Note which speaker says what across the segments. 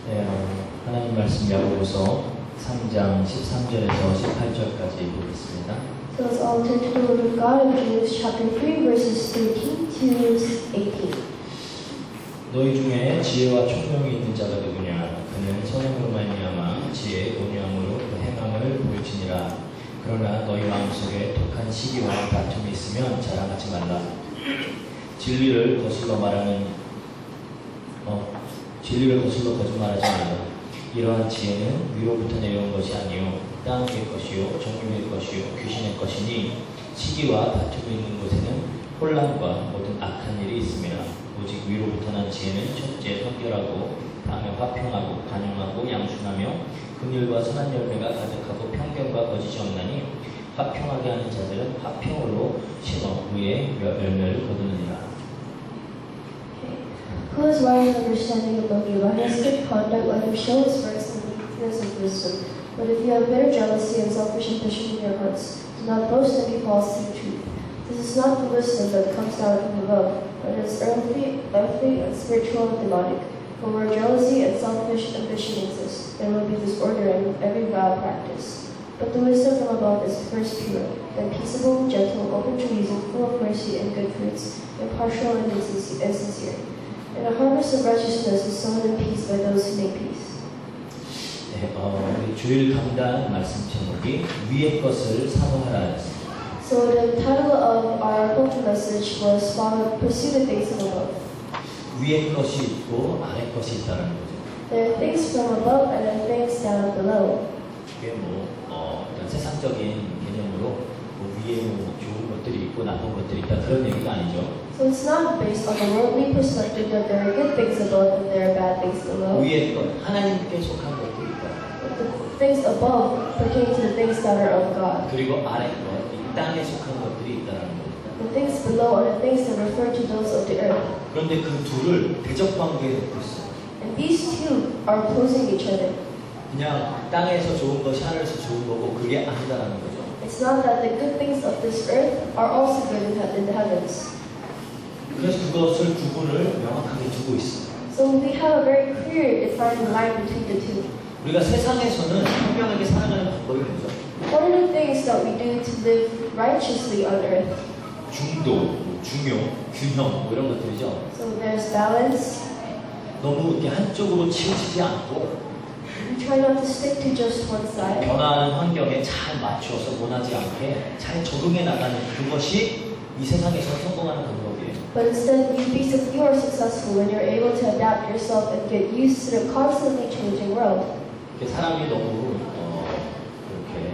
Speaker 1: 네, 하나님 말씀 야고보서 3장 13절에서 18절까지 보겠습니다.
Speaker 2: So let's all turn to the Word of God in James chapter 3 verses 13 to 18.
Speaker 1: 너희 중에 지혜와 총명이 있는 자가 누구냐? 그는 선행으로 말미암아 지혜의 온유함으로 그 행함을 보일지니라. 그러나 너희 마음속에 독한 시기와 다툼이 있으면 자랑하지 말라. 진리를 거슬러 거짓말하지 말라. 이러한 지혜는 위로부터 내려온 것이 아니요 땅의 것이요 정욕의 것이요 귀신의 것이니 시기와 다툼이 있는 곳에는 혼란과 모든 악한 일이 있음이라. 오직 위로부터 난 지혜는 첫째 선결하고 다음에 화평하고 간용하고 양순하며 긍휼과 선한 열매가 가득하고 편견과 거짓이 없나니 화평하게 하는 자들은 화평으로 심어 후에 열매를 거두느니라.
Speaker 2: Who is wise and understanding among you? By his good conduct, let him show his works in the meekness of wisdom. But if you have bitter jealousy and selfish ambition in your hearts, do not boast and be false to the truth. This is not the wisdom that comes down from above, but is earthly and spiritual and demonic. For where jealousy and selfish ambition exist, there will be disorder and every vile practice. But the wisdom from above is first pure, then peaceable, gentle, open to reason, full of mercy and good fruits, impartial and sincere. And a harvest of righteousness is sown in peace by those who make peace.
Speaker 1: 네, 우리 주일 강단 말씀 제목이 위의 것을 사모하라.
Speaker 2: So the title of our culture message was Pursue the Things from Above.
Speaker 1: 위의 것이 있고 아래 것이 있다는 거죠.
Speaker 2: There are things from above and there are things down below.
Speaker 1: 이게 어떤 세상적인 개념으로 위에 좋은 것들이 있고 나쁜 것들이 있다 그런 얘기가 아니죠.
Speaker 2: So it's not based on the worldly perspective that there are good things above and there are bad things below.
Speaker 1: 위의 것, 하나님께 속한 것들이 있다.
Speaker 2: But the things above pertain to the things that are of God.
Speaker 1: 그리고 아래 것, 이 땅에 속한 것들이 있다는 겁니다.
Speaker 2: The things below are the things that refer to those of the earth.
Speaker 1: 그런데 그 둘을 대적 관계에 놓고 있어요.
Speaker 2: And these two are opposing each other.
Speaker 1: 그냥 땅에서 좋은 것이 하늘에서 좋은 거고 그게 아니다라는 거죠.
Speaker 2: It's not that the good things of this earth are also good in the heavens.
Speaker 1: 그래서 그것을 구분을 명확하게 두고 있어요.
Speaker 2: So we have a very clear defined line between the two.
Speaker 1: 우리가 세상에서는 현명하게 살아가는 방법이 뭐죠?
Speaker 2: What are the things that we do to live righteously on earth?
Speaker 1: 중도, 중요, 균형 이런 것들이죠.
Speaker 2: So there's balance.
Speaker 1: 너무 이렇게 한쪽으로 치우치지 않고
Speaker 2: We try not to stick to just one side.
Speaker 1: 변화하는 환경에 잘 맞추어서 원하지 않게 잘 적응해 나가는 그것이 이 세상에서 성공하는 방법이에요.
Speaker 2: But instead, you are successful when you're able to adapt yourself and get used to the constantly changing world.
Speaker 1: 사람이 너무 이렇게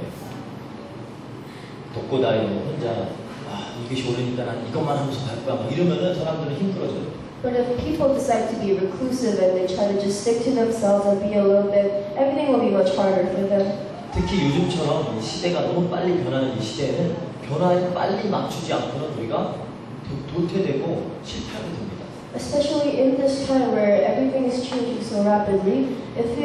Speaker 1: 돕고 다니고 혼자 이것이 옳으니까 난 이것만 하면서 갈 거야 뭐 이러면은 사람들은 힘들어져요.
Speaker 2: But if people decide to be reclusive and they try to just stick to themselves and be alone, then everything will be much harder for them.
Speaker 1: 특히 요즘처럼 이 시대가 너무 빨리 변하는 이 시대에는 변화에 빨리 맞추지 않고는 우리가 도태되고 실패하게 됩니다.
Speaker 2: Especially in this time where everything is changing so rapidly, if we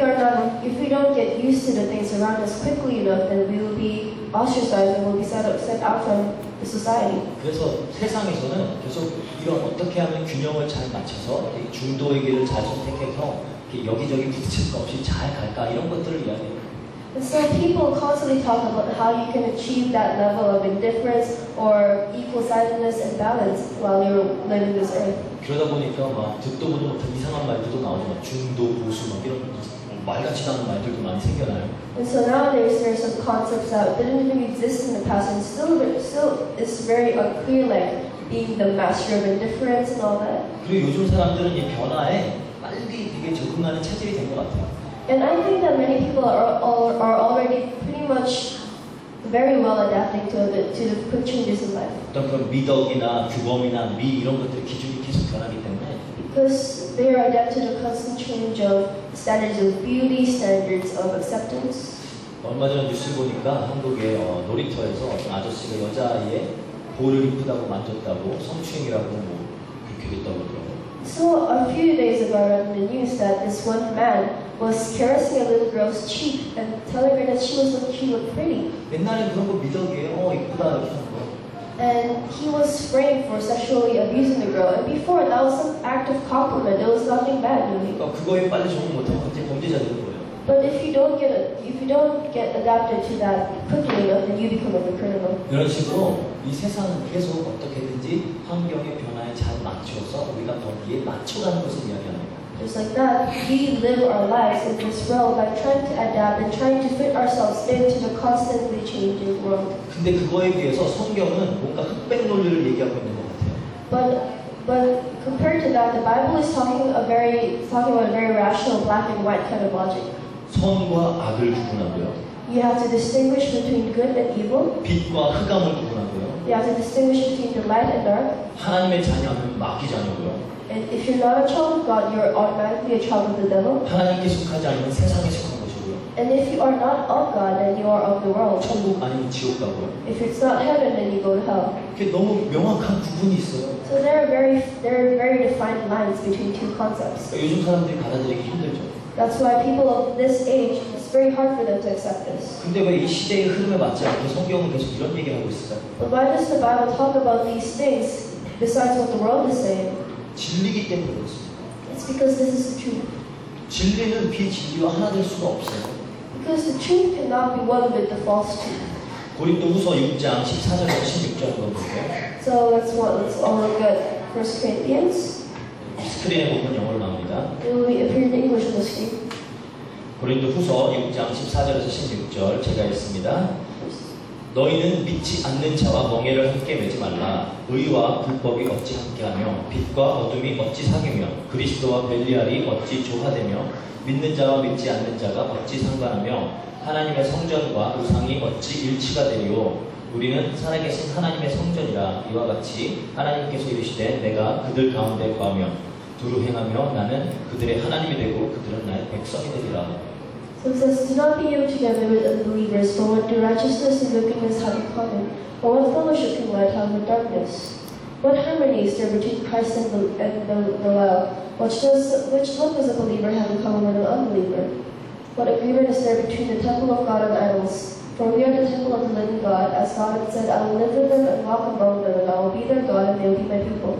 Speaker 2: don't get used to the things around us quickly enough, then we will be ostracized and will be sent out from the society.
Speaker 1: 그래서 세상에서는 계속 이런 어떻게 하면 균형을 잘 맞춰서 중도의 길을 잘 선택해서 여기저기 부딪힐 거 없이 잘 갈까 이런 것들을 이야기해요.
Speaker 2: And so people constantly talk about how you can achieve that level of indifference or equal-sidedness and balance while you're living this earth.
Speaker 1: 그러다 보니까 막 듣도 보도 못한 이상한 말들도 나오죠. 막 중도, 보수 막 이런 말같지도 않은 말들도 많이 생겨나요.
Speaker 2: And so nowadays there are some concepts that didn't even exist in the past and still it's very unclear, like being the master of indifference and all that.
Speaker 1: 그리고 요즘 사람들은 이 변화에 빨리 되게 적응하는 체질이 된 것 같아요.
Speaker 2: And I think that many people are already pretty much very well adapting to the quick changes in life.
Speaker 1: 어떤 그런 미덕이나 규범이나 미 이런 것들의 기준이 계속 변하기 때문에
Speaker 2: Because they are adept to the constant change of standards of beauty, standards of acceptance.
Speaker 1: 얼마 전에 뉴스 보니까 한국의 놀이터에서 어떤 아저씨가 여자아이의 볼을 이쁘다고 만졌다고 성추행이라고 뭐 그렇게 됐다고 그러더라고요.
Speaker 2: So a few days ago I read in the news that this one man was caressing a little girl's cheek and telling her that she looked pretty.
Speaker 1: 옛날에 그런 거 미덕이에요. 이쁘다 이렇게 하는 거.
Speaker 2: And he was framed for sexually abusing the girl. And before, that was some act of compliment. It was nothing bad, really.
Speaker 1: 그거에 빨리 적응 못하면 갑자기 범죄자 되는 거예요.
Speaker 2: But if you don't get adapted to that quickly enough, then you become a criminal.
Speaker 1: 이런 식으로 이 세상은 계속 어떻게든지 환경의 변화에 잘 맞춰서 우리가 거기에 맞춰가는 것을 이야기합니다.
Speaker 2: Just like that, we live our lives in this world by trying to adapt and trying to fit ourselves into the constantly changing world.
Speaker 1: 근데 그거에 비해서 성경은 뭔가 흑백 논리를 얘기하고 있는 것 같아요.
Speaker 2: But compared to that, the Bible is talking about a very rational black and white kind of logic.
Speaker 1: 선과 악을 구분하고요.
Speaker 2: You have to distinguish between good and evil.
Speaker 1: 빛과 흑암을 구분하고요.
Speaker 2: You have to distinguish between the light and dark.
Speaker 1: 하나님의 자녀는 마귀 자녀고요.
Speaker 2: And if you're not a child of God, you're automatically a child of the devil.
Speaker 1: 하나님께 속하지 않으면 세상에 속한 것이고요.
Speaker 2: And if you are not of God, then you are of the world.
Speaker 1: 천국 아니면 지옥 가고요.
Speaker 2: If it's not heaven, then you go to hell.
Speaker 1: 이게 너무 명확한 구분이 있어요.
Speaker 2: So there are very defined lines between two concepts.
Speaker 1: 요즘 사람들이 받아들이기 힘들죠.
Speaker 2: That's why people of this age, it's very hard for them to accept this.
Speaker 1: 근데 왜 이 시대의 흐름에 맞지 않게 성경은 계속 이런 얘기를 하고 있을까요?
Speaker 2: But why does the Bible talk about these things besides what the world is saying?
Speaker 1: 진리기 때문에 그렇습니다.
Speaker 2: It's because this is the truth.
Speaker 1: 진리는 비진리와 하나 될 수가 없어요.
Speaker 2: Because the truth cannot be one with the false truth.
Speaker 1: 고린도후서 6장 14절에서 16절 한번 볼게요.
Speaker 2: So let's all look at 1 Corinthians.
Speaker 1: 스크린에 보면 영어로 나옵니다.
Speaker 2: It will appear in English on the screen.
Speaker 1: 고린도후서 6장 14절에서 16절 제가 읽습니다. 너희는 믿지 않는 자와 멍에를 함께 매지 말라. 의와 불법이 어찌 함께하며 빛과 어둠이 어찌 사귀며 그리스도와 벨리알이 어찌 조화되며 믿는 자와 믿지 않는 자가 어찌 상관하며 하나님의 성전과 우상이 어찌 일치가 되리오. 우리는 살아계신 하나님의 성전이라. 이와 같이 하나님께서 이르시되 내가 그들 가운데 거하며 두루 행하며 나는 그들의 하나님이 되고 그들은 나의 백성이 되리라.
Speaker 2: So it says, do not be yoked together with unbelievers, for what do righteousness and wickedness have in common? Or what fellowship can light have with darkness? What harmony is there between Christ and Belial? Which what does a believer have in common with an unbeliever? What agreement is there between the temple of God and idols? For we are the temple of the living God, as God had said, I will live with them and walk among them, and I will be their God, and they will be my people.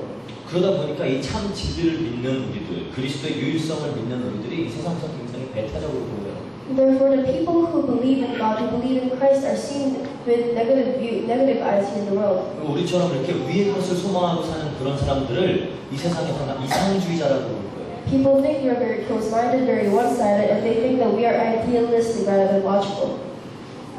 Speaker 1: 그러다 보니까 이 참 진리를 믿는 우리들, 그리스도의 유일성을 믿는 우리들이 이 세상에서 굉장히 배타적으로 보여요.
Speaker 2: Therefore, the people who believe in God, who believe in Christ, are seen with negative eyes in the world.
Speaker 1: 우리처럼 이렇게 위의 것을 소망하고 사는 그런 사람들을 이 세상에서 이상주의자라고 부를 거예요.
Speaker 2: People think we are very close-minded, very one-sided, and they think that we are idealistic rather than logical.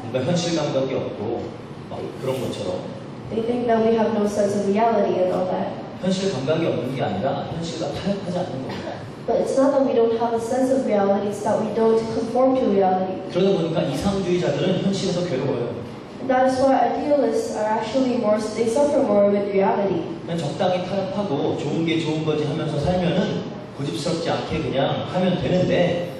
Speaker 1: 뭔가 현실 감각이 없고 막 그런 것처럼.
Speaker 2: They think that we have no sense of reality and all that.
Speaker 1: 현실 감각이 없는 게 아니라 현실과 타협하지 않는 겁니다.
Speaker 2: But it's not that we don't have a sense of reality, it's that we don't conform to reality.
Speaker 1: 그러다 보니까 이상주의자들은 현실에서 괴로워요.
Speaker 2: And that is why idealists are actually they suffer more with reality.
Speaker 1: 그냥 적당히 타협하고 좋은 게 좋은 거지 하면서 살면은 고집스럽지 않게 그냥 하면 되는데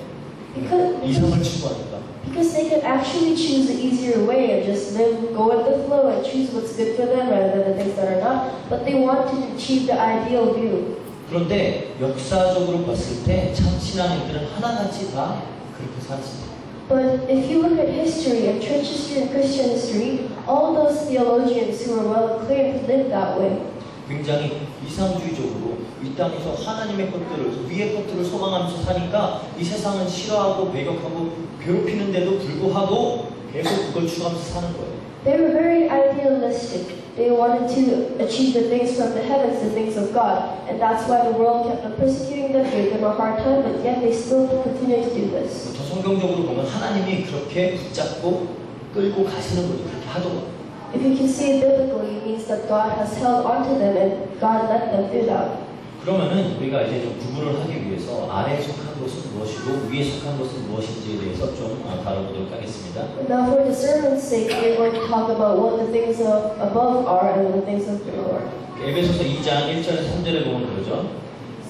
Speaker 1: 이상을 추구하니까.
Speaker 2: Because they can actually choose the easier way and just go with the flow and choose what's good for them rather than the things that are not. But they want to achieve the ideal view.
Speaker 1: 그런데 역사적으로 봤을 때 참 신앙인들은 하나같이 다 그렇게 살았습니다.
Speaker 2: But if you look at history, and church history and Christian history, all those theologians who are well acclaimed lived that way.
Speaker 1: 굉장히 이상주의적으로 이 땅에서 하나님의 것들을, 위의 것들을 소망하면서 사니까 이 세상은 싫어하고 배격하고 괴롭히는데도 불구하고 계속 그걸 추구하면서 사는 거예요.
Speaker 2: They were very idealistic. They wanted to achieve the things from the heavens, the things of God. And that's why the world kept on persecuting them, gave them a hard time, but yet they still continue to do this.
Speaker 1: 더 성경적으로 보면 하나님이 그렇게 붙잡고 끌고 가시는 거죠. 그렇게 하도록.
Speaker 2: If you can see it biblically, it means that God has held onto them and God let them do that.
Speaker 1: 그러면은 우리가 이제 좀 구분을 하기 위해서 아래에 속한 것은 무엇이고 위에 속한 것은 무엇인지에 대해서 좀 다뤄보도록 하겠습니다.
Speaker 2: Now, for discernment's sake, we're going to talk about what the things of above are and the things of below are.
Speaker 1: 에베소서 2장 1절에서 3절에 보면 그러죠.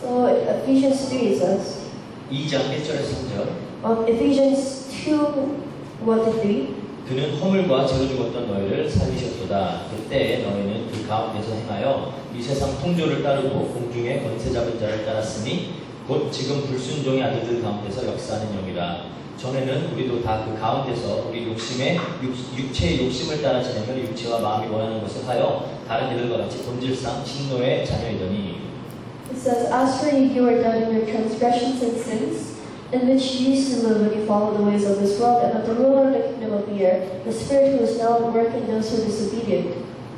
Speaker 2: So Ephesians 3 says.
Speaker 1: 2장 1절에서 3절.
Speaker 2: Ephesians 2, 1-3.
Speaker 1: 그는 허물과 죄로 죽었던 너희를 살리셨도다. 그때 너희는 그 가운데서 행하여 이 세상 통조를 따르고 공중의 권세 잡은 자를 따랐으니 곧 지금 불순종의 아들들 가운데서 역사하는 영이라. 전에는 우리도 다 그 가운데서 우리 육체의 욕심을 따라 지내며 육체와 마음이 원하는 것을 하여 다른 이들과 같이 본질상 진노의 자녀이더니
Speaker 2: It says, As for you, you are dead in your transgressions and sins, in which you used to live when you followed the ways of this world and of the ruler of the kingdom of the air, the spirit who is now at work in those who are disobedient.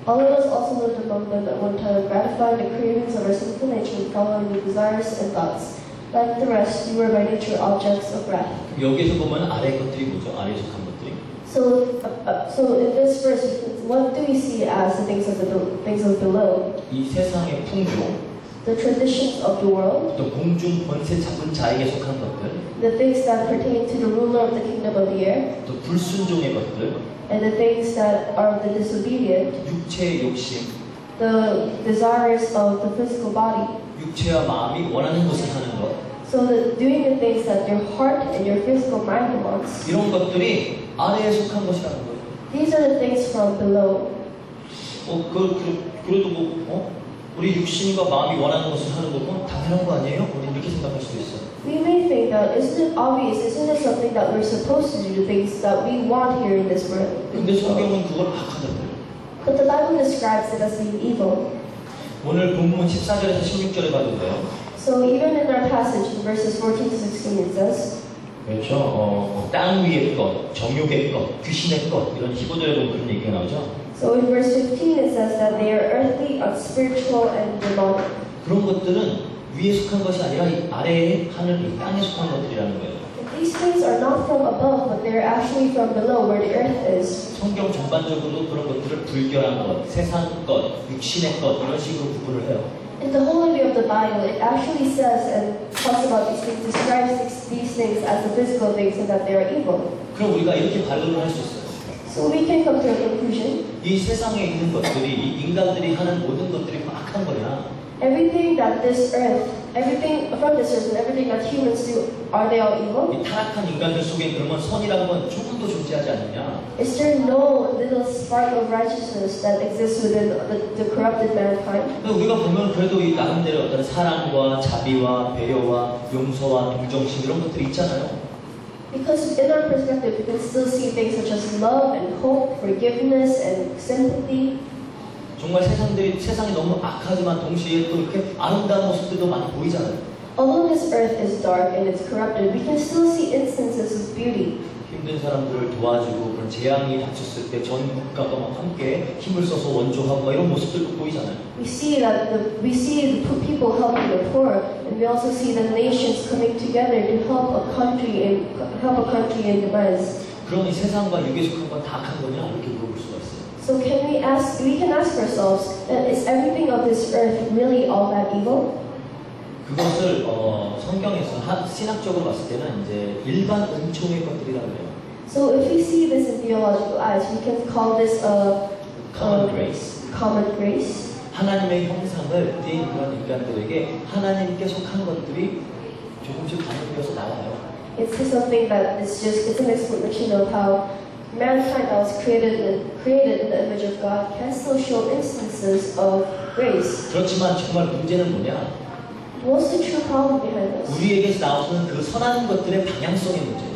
Speaker 2: All of us also lived among them at one time, gratifying the cravings of our sinful nature and following the desires and thoughts. Like the rest, you were by nature objects of wrath.
Speaker 1: 여기에서 보면 아래 것들이 뭐죠? 아래에 속한 것들이.
Speaker 2: So in this verse, what do we see as the things of below?
Speaker 1: 이 세상의 풍조,
Speaker 2: The traditions of the world,
Speaker 1: 또 공중 권세 잡은 자에게 속한 것들,
Speaker 2: the things that pertain to the ruler of the kingdom of the air,
Speaker 1: 또 불순종의 것들,
Speaker 2: and the things that are of the disobedient,
Speaker 1: 육체의 욕심,
Speaker 2: the desires of the physical body.
Speaker 1: 육체와 마음이 원하는 것을 하는 것,
Speaker 2: So doing the things that your heart and your physical mind wants.
Speaker 1: 이런 것들이 아래에 속한 것이라는 거예요.
Speaker 2: These are the things from below.
Speaker 1: 그래도 우리 육신과 마음이 원하는 것을 하는 것은 당연한 거 아니에요? 우리 이렇게 생각할 수도 있어요.
Speaker 2: We may think that, isn't it obvious, isn't it something that we're supposed to do, the things that we want here in this world?
Speaker 1: 근데 성경은 그걸 악하다고요.
Speaker 2: But the Bible describes it as being evil.
Speaker 1: 오늘 본문 14절에서 16절에 봐도 돼요.
Speaker 2: So even in our passage, in verses 14 to 16, it says,
Speaker 1: 그렇죠. 땅 위의 것, 정욕의 것, 귀신의 것 이런 히브리어에 보면 그런 얘기가 나오죠.
Speaker 2: so in verse 15 it says that they are earthly, unspiritual, and demonic.
Speaker 1: 그런 것들은 위에 속한 것이 아니라 이 아래에 하늘 이 땅에 속한 것들이라는 거예요.
Speaker 2: These things are not from above, but they're actually from below, where the earth is.
Speaker 1: 성경 전반적으로 그런 것들을 불결한 것, 세상 것, 육신의 것 이런 식으로 구분을 해요.
Speaker 2: In the whole idea of the Bible, it actually says and talks about these things, describes these things as the physical things and that they are evil.
Speaker 1: 그럼 우리가 이렇게 반론을 할 수 있어요.
Speaker 2: So we can come to a conclusion.
Speaker 1: 이 세상에 있는 것들이 이 인간들이 하는 모든 것들이 악한 거냐?
Speaker 2: Everything that this earth, everything from this earth and everything that humans do, are they all evil?
Speaker 1: 이 타락한 인간들 속에 그러면 선이라는 건 조금도 존재하지 않느냐?
Speaker 2: Is there no little spark of righteousness that exists within the corrupted mankind?
Speaker 1: 근데 우리가 보면 그래도 이 나름대로 어떤 사랑과 자비와 배려와 용서와 동정심 이런 것들이 있잖아요.
Speaker 2: Because in our perspective, we can still see things such as love and hope, forgiveness and sympathy.
Speaker 1: 정말 세상이 너무 악하지만 동시에 또 이렇게 아름다운 모습들도 많이 보이잖아요.
Speaker 2: Although this earth is dark and it's corrupted, we can still see instances of beauty.
Speaker 1: 힘든 사람들을 도와주고 그런 재앙이 닥쳤을 때 전 국가가 막 함께 힘을 써서 원조하고 막 이런 모습들도 보이잖아요.
Speaker 2: We see the people helping the poor, and we also see the nations coming together to help a country in demise.
Speaker 1: 그럼 이 세상과 육에 속한 건 다 악한 거냐 이렇게 물어볼 수가 있어요.
Speaker 2: So we can ask ourselves, is everything of this earth really all that evil?
Speaker 1: 그것을 성경에서 신학적으로 봤을 때는 이제 일반 은총의 것들이라고 해요.
Speaker 2: So if we see this in theological eyes, we can call this a
Speaker 1: common grace.
Speaker 2: Common grace.
Speaker 1: 하나님의 형상을 띈 그런 인간들에게 하나님께 속한 것들이 조금씩 반응되어서 나와요.
Speaker 2: It's something that it's an explanation of how mankind that was created in the image of God can still show instances of grace.
Speaker 1: 그렇지만 정말 문제는 뭐냐?
Speaker 2: What's the true problem behind this?
Speaker 1: 우리에게서 나오는 그 선한 것들의 방향성의 문제예요.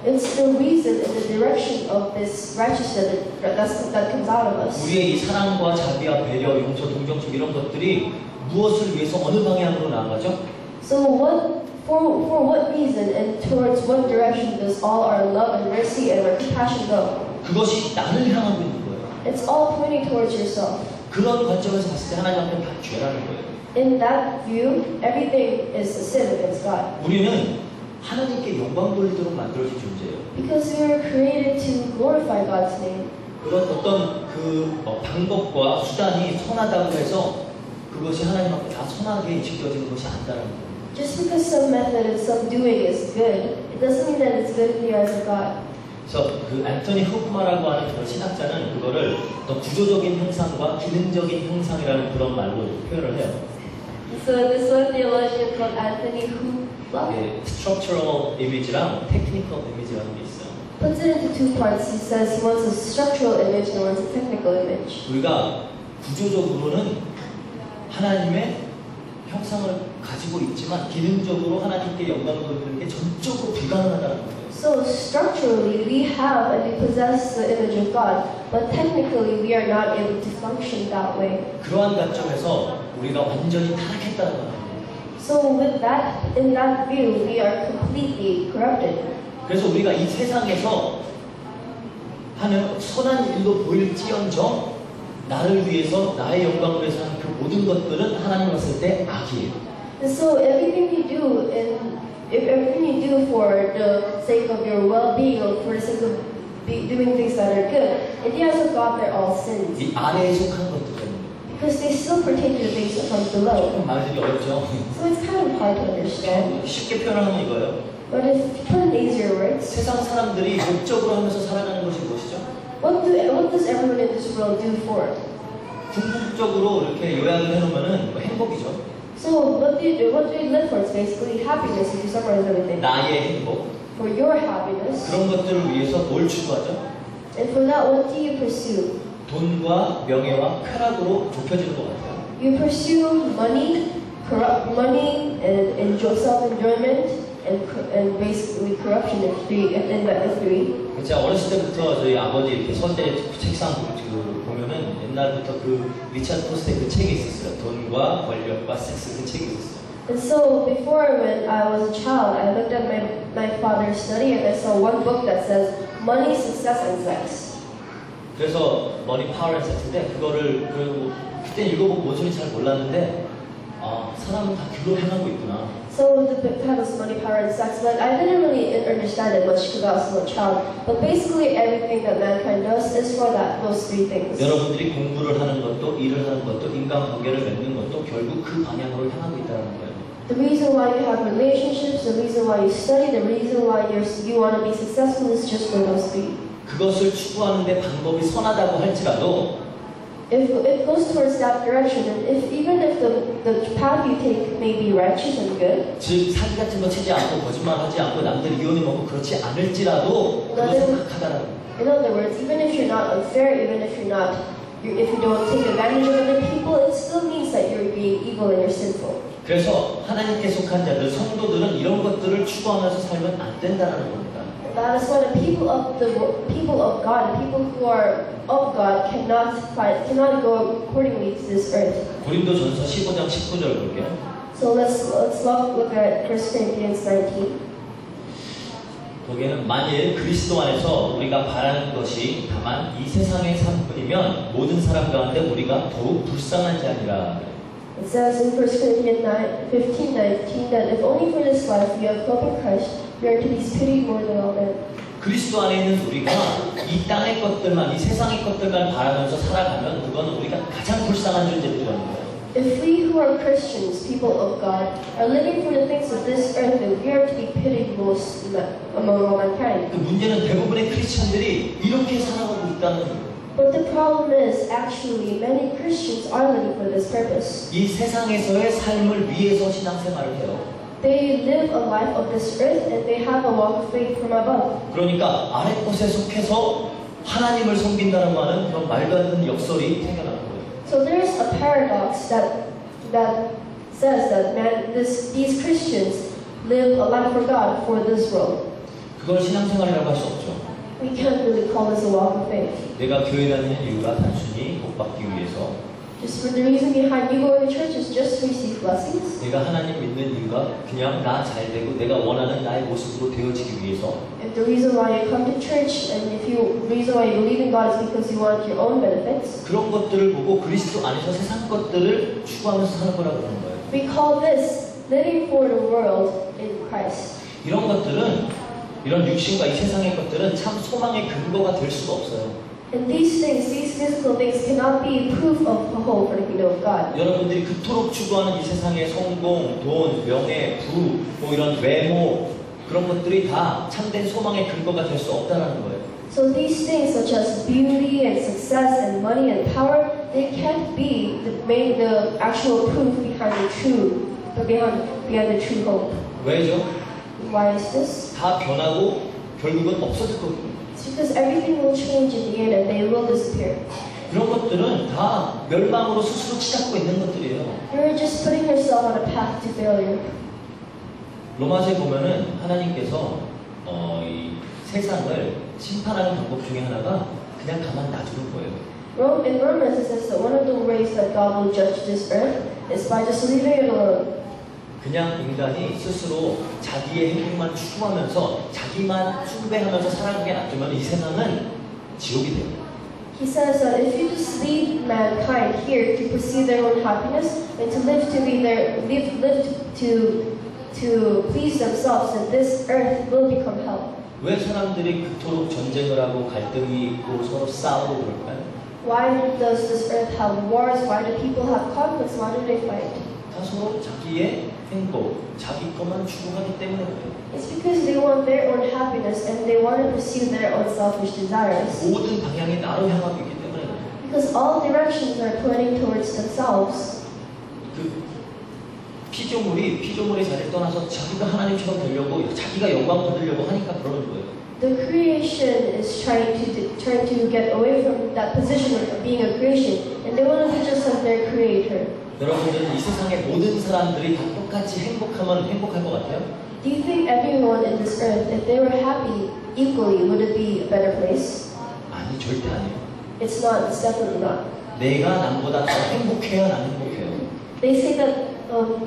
Speaker 2: It's the reason and the direction of this righteousness that comes out of us.
Speaker 1: 우리의 이 사랑과 자비와 배려, 용서, 동정심 이런 것들이 무엇을 위해서 어느 방향으로 나아가죠?
Speaker 2: So for what reason and towards what direction does all our love and mercy and our compassion go?
Speaker 1: 그것이 나를 향하고 있는 거예요.
Speaker 2: It's all pointing towards yourself.
Speaker 1: 그런 관점에서 봤을 때 하나님 앞에 다 죄라는 거예요.
Speaker 2: In that view, everything is a sin against God.
Speaker 1: 우리는 하나님께 영광 돌리도록 만들어진 존재예요.
Speaker 2: Because we were created to glorify God's name.
Speaker 1: 그런 어떤 방법과 수단이 선하다고 해서 그것이 하나님 앞에 다 선하게 지켜지는 것이 아니다라는 거예요.
Speaker 2: Just because some method and some doing is good, it doesn't mean that it's good in the eyes of God.
Speaker 1: 그래서 그 앤토니 후프마라고 하는 그런 신학자는 그거를 어떤 구조적인 형상과 기능적인 형상이라는 그런 말로 표현을 해요.
Speaker 2: So this one theologian called Anthony Hoopla
Speaker 1: structural image랑 technical image라는 게 있어요.
Speaker 2: puts it into two parts. He says he wants a structural image and wants a technical image.
Speaker 1: 우리가 구조적으로는 하나님의 형상을 가지고 있지만 기능적으로 하나님께 영광을 돌리는 게 전적으로 불가능하다는 거예요.
Speaker 2: So structurally, we have and we possess the image of God, but technically, we are not able to function that way.
Speaker 1: 그러한 관점에서 우리가 완전히 타락했다는 거예요.
Speaker 2: So with that, in that view, we are completely corrupted.
Speaker 1: 그래서 우리가 이 세상에서 하는 선한 일도 보일지언정 나를 위해서 나의 영광을 위해서 하는 그 모든 것들은 하나님 봤을 때 악이에요.
Speaker 2: And so everything you do, if everything you do for the sake of your well-being or for the sake of doing things that are good, in the eyes of God, they're all sins.
Speaker 1: 이 아래에 속한 것들은
Speaker 2: Because they still pertain to the things that come below.
Speaker 1: 조금 말하기 어렵죠.
Speaker 2: So it's kind of hard to understand.
Speaker 1: 쉽게 표현하면 이거예요.
Speaker 2: But if you put in easier words,
Speaker 1: 세상 사람들이 목적으로 하면서 살아가는 것이 무엇이죠?
Speaker 2: what does everyone in this world do for?
Speaker 1: 궁극적으로 이렇게 요약을 해놓으면은 뭐 행복이죠.
Speaker 2: So what do you live for? It's basically happiness if you summarize everything.
Speaker 1: 나의 행복.
Speaker 2: For your happiness.
Speaker 1: 그런 것들을 위해서 뭘 추구하죠?
Speaker 2: And for that, what do you pursue?
Speaker 1: 돈과 명예와 쾌락으로 좁혀지는 것 같아요.
Speaker 2: You pursue money, and self-enjoyment, and basically corruption in that three.
Speaker 1: 제가 어렸을 때부터 저희 아버지 이렇게 서재 책상 보면은 옛날부터 그 리차드 포스트의 그 책이 있었어요. 돈과 권력과 섹스 그 책이 있었어요.
Speaker 2: And so before, when I was a child, I looked at my father's study and I saw one book that says money, success, and sex.
Speaker 1: 그래서 머니 파워 앤 섹스인데 그거를 그때 읽어보고 뭔 소리인지 잘 몰랐는데 사람은 다 그걸 향하고 있구나.
Speaker 2: So the book titles Money, Power, and Sex, but I didn't really understand it much because I was still a child. But basically everything that mankind does is for those three things.
Speaker 1: 여러분들이 공부를 하는 것도 일을 하는 것도 인간관계를 맺는 것도 결국 그 방향으로 향하고 있다는 거예요.
Speaker 2: The reason why you have relationships, the reason why you study, the reason why you want to be successful is just for those three.
Speaker 1: 그것을 추구하는데 방법이 선하다고 할지라도
Speaker 2: If it goes towards that direction, and even if the path you take may be righteous and good,
Speaker 1: 즉 사기 같은 거 치지 않고 거짓말하지 않고 남들 이혼해 먹고 그렇지 않을지라도 그것은 악하다라는 거예요.
Speaker 2: in other words, even if you're not unfair, even if you don't take advantage of other people, it still means that you're being evil and you're sinful.
Speaker 1: 그래서 하나님께 속한 자들, 성도들은 이런 것들을 추구하면서 살면 안 된다는 겁니다.
Speaker 2: That is why the people of God, the people who are of God, cannot go accordingly to this earth.
Speaker 1: 고린도전서 15장 19절 볼게요.
Speaker 2: So let's look at 1 Corinthians 19.
Speaker 1: 거기에는 만일 그리스도 안에서 우리가 바라는 것이 다만 이 세상의 삶뿐이면 모든 사람 가운데 우리가 더욱 불쌍한 자니라.
Speaker 2: It says in 1 Corinthians 15:19 that if only for this life we have hope in Christ, we are to be pitied more than all men.
Speaker 1: 그리스도 안에 있는 우리가 이 땅의 것들만, 이 세상의 것들만 바라면서 살아가면 그건 우리가 가장 불쌍한 존재들이라는 거예요.
Speaker 2: If we who are Christians, people of God, are living for the things of this earth, then we are to be pitied most among all mankind.
Speaker 1: 그 문제는 대부분의 크리스천들이 이렇게 살아가고 있다는 거예요.
Speaker 2: But the problem is, actually, many Christians are living for this purpose.
Speaker 1: 이 세상에서의 삶을 위해서 신앙생활을 해요.
Speaker 2: They live a life of this earth and they have a walk of faith from above.
Speaker 1: 그러니까 아래 것에 속해서 하나님을 섬긴다는 말은 그런 말도 안 되는 역설이 생겨나는 거예요.
Speaker 2: So there's a paradox that says that these Christians live a life for God for this world.
Speaker 1: 그걸 신앙생활이라고 할 수 없죠.
Speaker 2: We can't really call this a walk of faith.
Speaker 1: 내가 교회 다니는 이유가 단순히 복받기 위해서,
Speaker 2: Just for the reason behind you going to church is just to receive blessings.
Speaker 1: 내가 하나님 믿는 이유가 그냥 나 잘 되고 내가 원하는 나의 모습으로 되어지기 위해서,
Speaker 2: If the reason why you come to church and the reason why you believe in God is because you want your own benefits,
Speaker 1: 그런 것들을 보고 그리스도 안에서 세상 것들을 추구하면서 사는 거라고 그러는 거예요.
Speaker 2: we call this living for the world in Christ.
Speaker 1: 이런 것들은, 이런 육신과 이 세상의 것들은 참 소망의 근거가 될 수가 없어요.
Speaker 2: And these things, these physical things cannot be proof of the hope for the kingdom of God.
Speaker 1: 여러분들이 그토록 추구하는 이 세상의 성공, 돈, 명예, 부, 뭐 이런 외모, 그런 것들이 다 참된 소망의 근거가 될 수 없다는 거예요.
Speaker 2: So these things such as beauty and success and money and power, they can't be the actual proof behind the true hope.
Speaker 1: 왜죠?
Speaker 2: Why is this?
Speaker 1: 다 변하고 결국은 없어질 거거든요.
Speaker 2: It's because everything will change in the end and they will disappear.
Speaker 1: 그런 것들은 다 멸망으로 스스로 치닫고 있는 것들이에요.
Speaker 2: You're just putting yourself on a path to failure.
Speaker 1: 로마서에 보면은 하나님께서 이 세상을 심판하는 방법 중에 하나가 그냥 가만 놔두는 거예요.
Speaker 2: In Romans, it says that one of the ways that God will judge this earth is by just leaving it alone.
Speaker 1: 그냥 인간이 스스로 자기의 행복만 추구하면서 자기만 숭배하면서 살아가게 놔두면 이 세상은 지옥이 돼요.
Speaker 2: He says that if you just leave mankind here to pursue their own happiness and to live to please themselves, then this earth will become hell.
Speaker 1: 왜 사람들이 그토록 전쟁을 하고 갈등이 있고 서로 싸우고 그럴까요?
Speaker 2: Why does this earth have wars? Why do people have conflicts? Why do they fight?
Speaker 1: 다 서로 자기의 행복, 자기 것만 추구하기 때문에 그래요.
Speaker 2: It's because they want their own happiness and they want to pursue their own selfish desires.
Speaker 1: 모든 방향이 나로 향하고 있기 때문에 그래요.
Speaker 2: Because all directions are pointing towards themselves.
Speaker 1: 그 피조물의 자리를 떠나서 자기가 하나님처럼 되려고 자기가 영광 받으려고 하니까 그러는 거예요.
Speaker 2: The creation is trying to get away from that position of being a creation, and they want to be just like their creator.
Speaker 1: 여러분들은 이 세상의 모든 사람들이 다 똑같이 행복하면 행복할 것 같아요?
Speaker 2: Do you think everyone in this earth, if they were happy equally, would it be a better place?
Speaker 1: 아니, 절대 아니에요.
Speaker 2: It's not. It's definitely not.
Speaker 1: 내가 남보다 더 행복해야 난 행복해요.
Speaker 2: They say that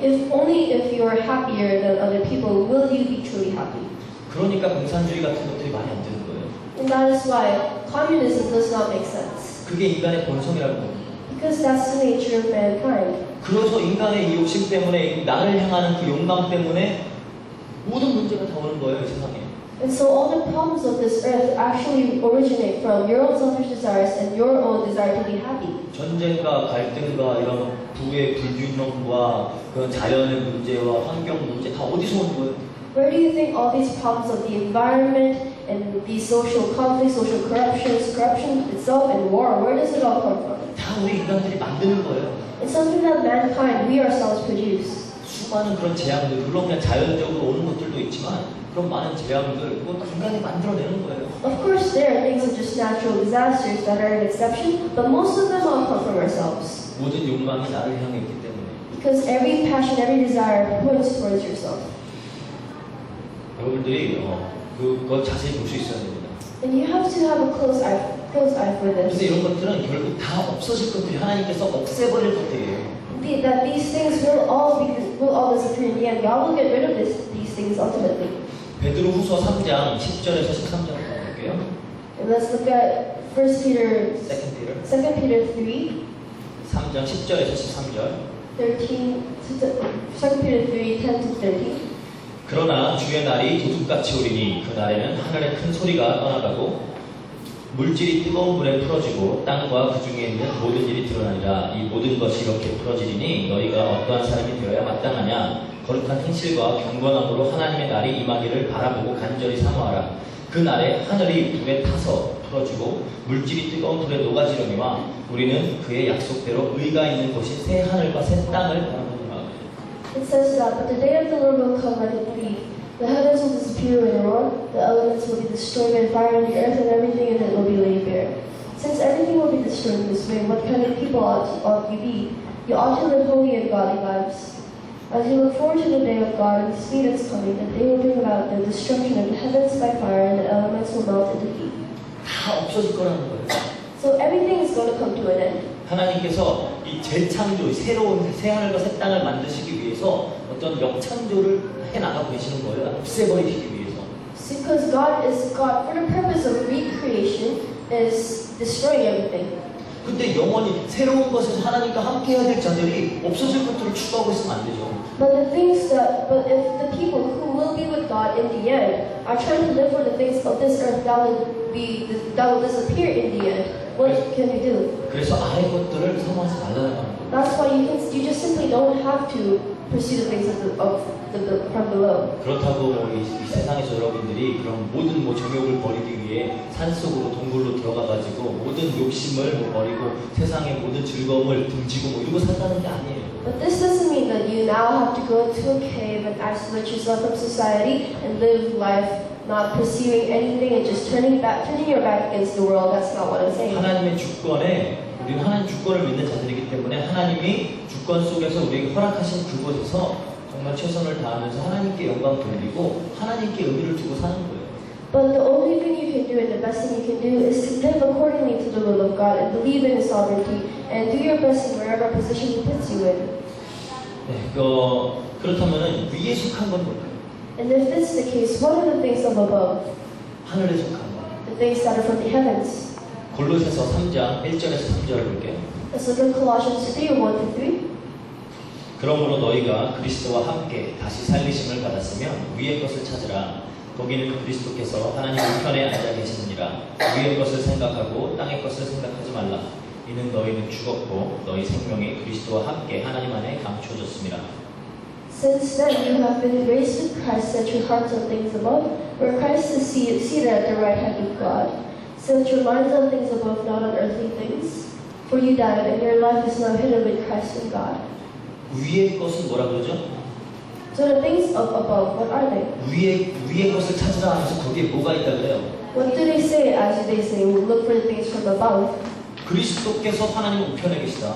Speaker 2: if you are happier than other people, will you be truly happy?
Speaker 1: 그러니까 공산주의 같은 것들이 말이 안 되는 거예요.
Speaker 2: And that is why communism does not make sense.
Speaker 1: 그게 인간의 본성이라고 합니다.
Speaker 2: Because that's the nature of mankind.
Speaker 1: 그래서 인간의 이 욕심 때문에 나를 향하는 그 욕망 때문에 모든 문제가 다 오는 거예요, 이 세상에.
Speaker 2: And so all the problems of this earth actually originate from your own selfish desires and your own desire to be happy.
Speaker 1: 전쟁과 갈등과 이런 부의 불균형과 그런 자연의 문제와 환경 문제 다 어디서 오는 거예요?
Speaker 2: Where do you think all these problems of the environment and the social conflicts, social corruption itself, and war, where does it all come from?
Speaker 1: 다 우리 인간들이 만드는 거예요.
Speaker 2: It's something that mankind, we ourselves produce.
Speaker 1: 수많은 그런 재앙들, 물론 그냥 자연적으로 오는 것들도 있지만 그런 많은 재앙들, 그건 인간이 만들어내는 거예요.
Speaker 2: Of course, there are things such as natural disasters that are an exception, but most of them all come from ourselves.
Speaker 1: 모든 욕망이 나를 향해 있기 때문에.
Speaker 2: Because every passion, every desire points towards yourself.
Speaker 1: 여러분들이 그거 자세히 볼 수 있어야 됩니다.
Speaker 2: And you have to have a close eye for
Speaker 1: 근데
Speaker 2: this.
Speaker 1: 이런 것들은 결국 다 없어질 것들이 하나님께서 없애버릴 것들이에요.
Speaker 2: That these things will all disappear in the end. God will get rid of these things ultimately.
Speaker 1: 베드로후서 3장 10절에서 13절 볼게요.
Speaker 2: And let's look at 2 Peter
Speaker 1: 2
Speaker 2: Peter 3,
Speaker 1: 3장 10절에서 13절.
Speaker 2: 2 Peter 3, 10 to 13.
Speaker 1: 그러나 주의 날이 도둑같이 오리니 그 날에는 하늘의 큰 소리가 떠나가고 물질이 뜨거운 물에 풀어지고 땅과 그 중에 있는 모든 일이 드러나니라. 이 모든 것이 이렇게 풀어지리니 너희가 어떠한 사람이 되어야 마땅하냐. 거룩한 행실과 경건함으로 하나님의 날이 임하기를 바라보고 간절히 사모하라. 그 날에 하늘이 불에 타서 풀어지고 물질이 뜨거운 불에 녹아지려니와 우리는 그의 약속대로 의가 있는 곳이 새 하늘과 새 땅을 바라보노라.
Speaker 2: It says that, but the day of the Lord will come like a thief. The heavens will disappear with a roar, the elements will be destroyed by fire, and the earth and everything in it will be laid bare. Since everything will be destroyed in this way, what kind of people ought you be? You ought to live holy and godly lives. As you look forward to the day of God and the speed its coming, the day will bring about the destruction of the heavens by fire, and the elements will melt into heat.
Speaker 1: 다 없어질 거라는 거예요.
Speaker 2: So everything is going to come to an end.
Speaker 1: 하나님께서 이 재창조, 새로운 새 하늘과 새 땅을 만드시기 위해서 어떤 역창조를 해나가고 계시는 거예요. 없애버리시기 위해서.
Speaker 2: Because God, for the purpose of recreation, is destroying everything.
Speaker 1: 근데 영원히 새로운 것에서 하나님과 함께 해야 될 자들이 없어질 것들을 추구하고 있으면 안 되죠.
Speaker 2: But if the people who will be with God in the end are trying to live for the things of this earth that will disappear in the end, what can you do?
Speaker 1: 그래서 아래 것들을 사모하지 말라는 거예요.
Speaker 2: That's why you just simply don't have to pursue the things from below.
Speaker 1: 그렇다고 이 세상에서 여러분들이 그런 모든 정욕을 버리기 위해 산속으로 동굴로 들어가가지고 모든 욕심을 버리고 세상의 모든 즐거움을 등지고 이러고 산다는 게 아니에요.
Speaker 2: But this doesn't mean that you now have to go into a cave and isolate yourself from society and live life not pursuing anything and just turning your back against the world. That's not what I'm saying.
Speaker 1: 하나님의 주권에 우리는 하나님 주권을 믿는 자들이기 때문에 하나님이 주권 속에서 우리에게 허락하신 그곳에서 정말 최선을 다하면서 하나님께 영광 돌리고 하나님께 의미를 두고 사는 거예요.
Speaker 2: But the only thing you can do and the best thing you can do is to live accordingly to the will of God and believe in His sovereignty and do your best in wherever position He puts you in.
Speaker 1: 네, 그렇다면 위에 속한 건 뭘까요?
Speaker 2: And if this is the case, what are the things of above?
Speaker 1: 하늘에 속한 거.
Speaker 2: The things that are from the heavens.
Speaker 1: 골로새서 3장 1절에서 3절을 볼게요.
Speaker 2: Let's look at Colossians 3, 1-3.
Speaker 1: 그러므로 너희가 그리스도와 함께 다시 살리심을 받았으면 위의 것을 찾으라. 거기는 그리스도께서 하나님 우편에 앉아 계시느니라. 위의 것을 생각하고 땅의 것을 생각하지 말라. 이는 너희는 죽었고 너희 생명이 그리스도와 함께 하나님 안에 감추어졌습니다.
Speaker 2: Since then you have been raised with Christ, set your hearts on things above, where Christ is seated at the right hand of God. Set your minds on things above, not on earthly things. For you died, and your life is now hidden with Christ in God.
Speaker 1: 위의 것은 뭐라 그러죠?
Speaker 2: So the things of above, what are they?
Speaker 1: 위의 것을 찾으라 하면서 거기에 뭐가 있다 그래요?
Speaker 2: What do they say as they say, look for the things from above?
Speaker 1: 그리스도께서 하나님 우편에 계시다.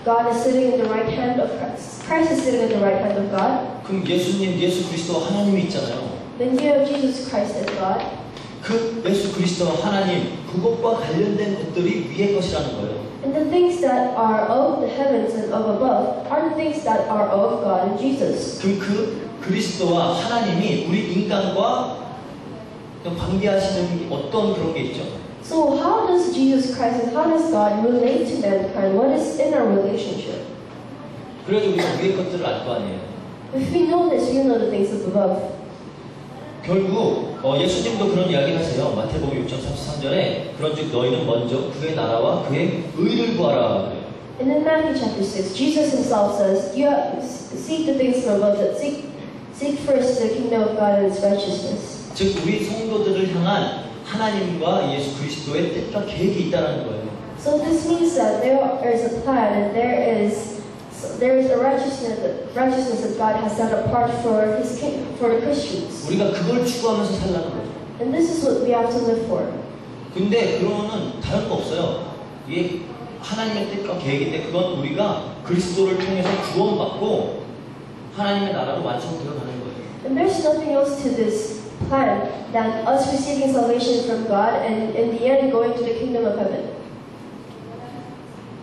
Speaker 2: God is sitting in the right hand of Christ. Christ is sitting in the right hand of God.
Speaker 1: 그럼 예수 그리스도와 하나님이 있잖아요.
Speaker 2: Then you have Jesus Christ as God.
Speaker 1: 그 예수 그리스도와 하나님 그것과 관련된 것들이 위의 것이라는 거예요.
Speaker 2: And the things that are of the heavens and of above are the things that are of God and Jesus.
Speaker 1: 그럼 그 그리스도와 하나님이 우리 인간과 관계하시는 어떤 그런 게 있죠?
Speaker 2: So how does Jesus Christ and how does God relate to mankind? What is in our relationship?
Speaker 1: 그래서 우리가 위의 것들을 알 거 아니에요.
Speaker 2: If we know this, we know the things of above.
Speaker 1: 결국 예수님도 그런 이야기를 하세요. 마태복음 6장 33절에 그런즉 너희는 먼저 그의 나라와 그의 의를 구하라 그래요.
Speaker 2: And in Matthew chapter 6, Jesus himself says, you seek the things from above, that seek first the kingdom of God and His righteousness.
Speaker 1: 즉 우리 성도들을 향한 하나님과 예수 그리스도의 뜻과 계획이 있다는 거예요.
Speaker 2: So this means that there is a plan and there is a righteousness that God has set apart for His king, for the Christians.
Speaker 1: 우리가 그걸 추구하면서 살라는 거죠.
Speaker 2: And this is what we have to live for.
Speaker 1: 근데 그러면은 다른 거 없어요. 이게 하나님의 뜻과 계획인데 그건 우리가 그리스도를 통해서 구원받고 하나님의 나라로 완성되어 가는 거예요.
Speaker 2: And there's nothing else to this plan than us receiving salvation from God and in the end going to the kingdom of heaven.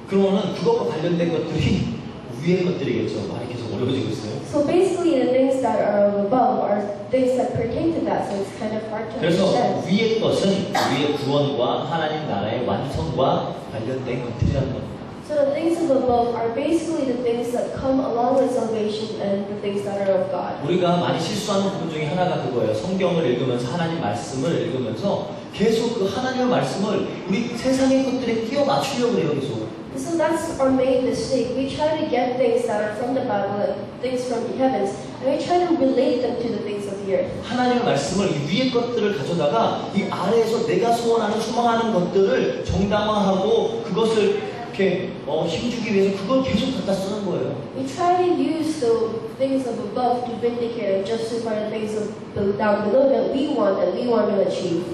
Speaker 1: 그러면은 그것과 관련된 것들이 위의 것들이겠죠. 말이 계속 어려워지고 있어요.
Speaker 2: So basically the things that are above are things that pertain to that, so it's kind of hard to
Speaker 1: 그래서
Speaker 2: understand.
Speaker 1: 위의 것은 우리의 구원과 하나님 나라의 완성과 관련된 것들이라는 겁니다.
Speaker 2: So the things of above are basically the things that come along with salvation and the things that are of God.
Speaker 1: 우리가 많이 실수하는 부분 중에 하나가 그거예요. 성경을 읽으면서 하나님 말씀을 읽으면서 계속 그 하나님의 말씀을 우리 세상의 것들에 끼워 맞추려고 해요. 계속.
Speaker 2: So that's our main mistake. We try to get things that are from the Bible, things from the heavens, and we try to relate them to the things of the earth.
Speaker 1: 하나님의 말씀을 이 위의 것들을 가져다가 이 아래에서 내가 소원하는 소망하는 것들을 정당화하고 그것을 이렇게 힘주기 위해서 그걸 계속 갖다 쓰는 거예요.
Speaker 2: We try to use the things of above to vindicate and justify the things of down below that we want to achieve.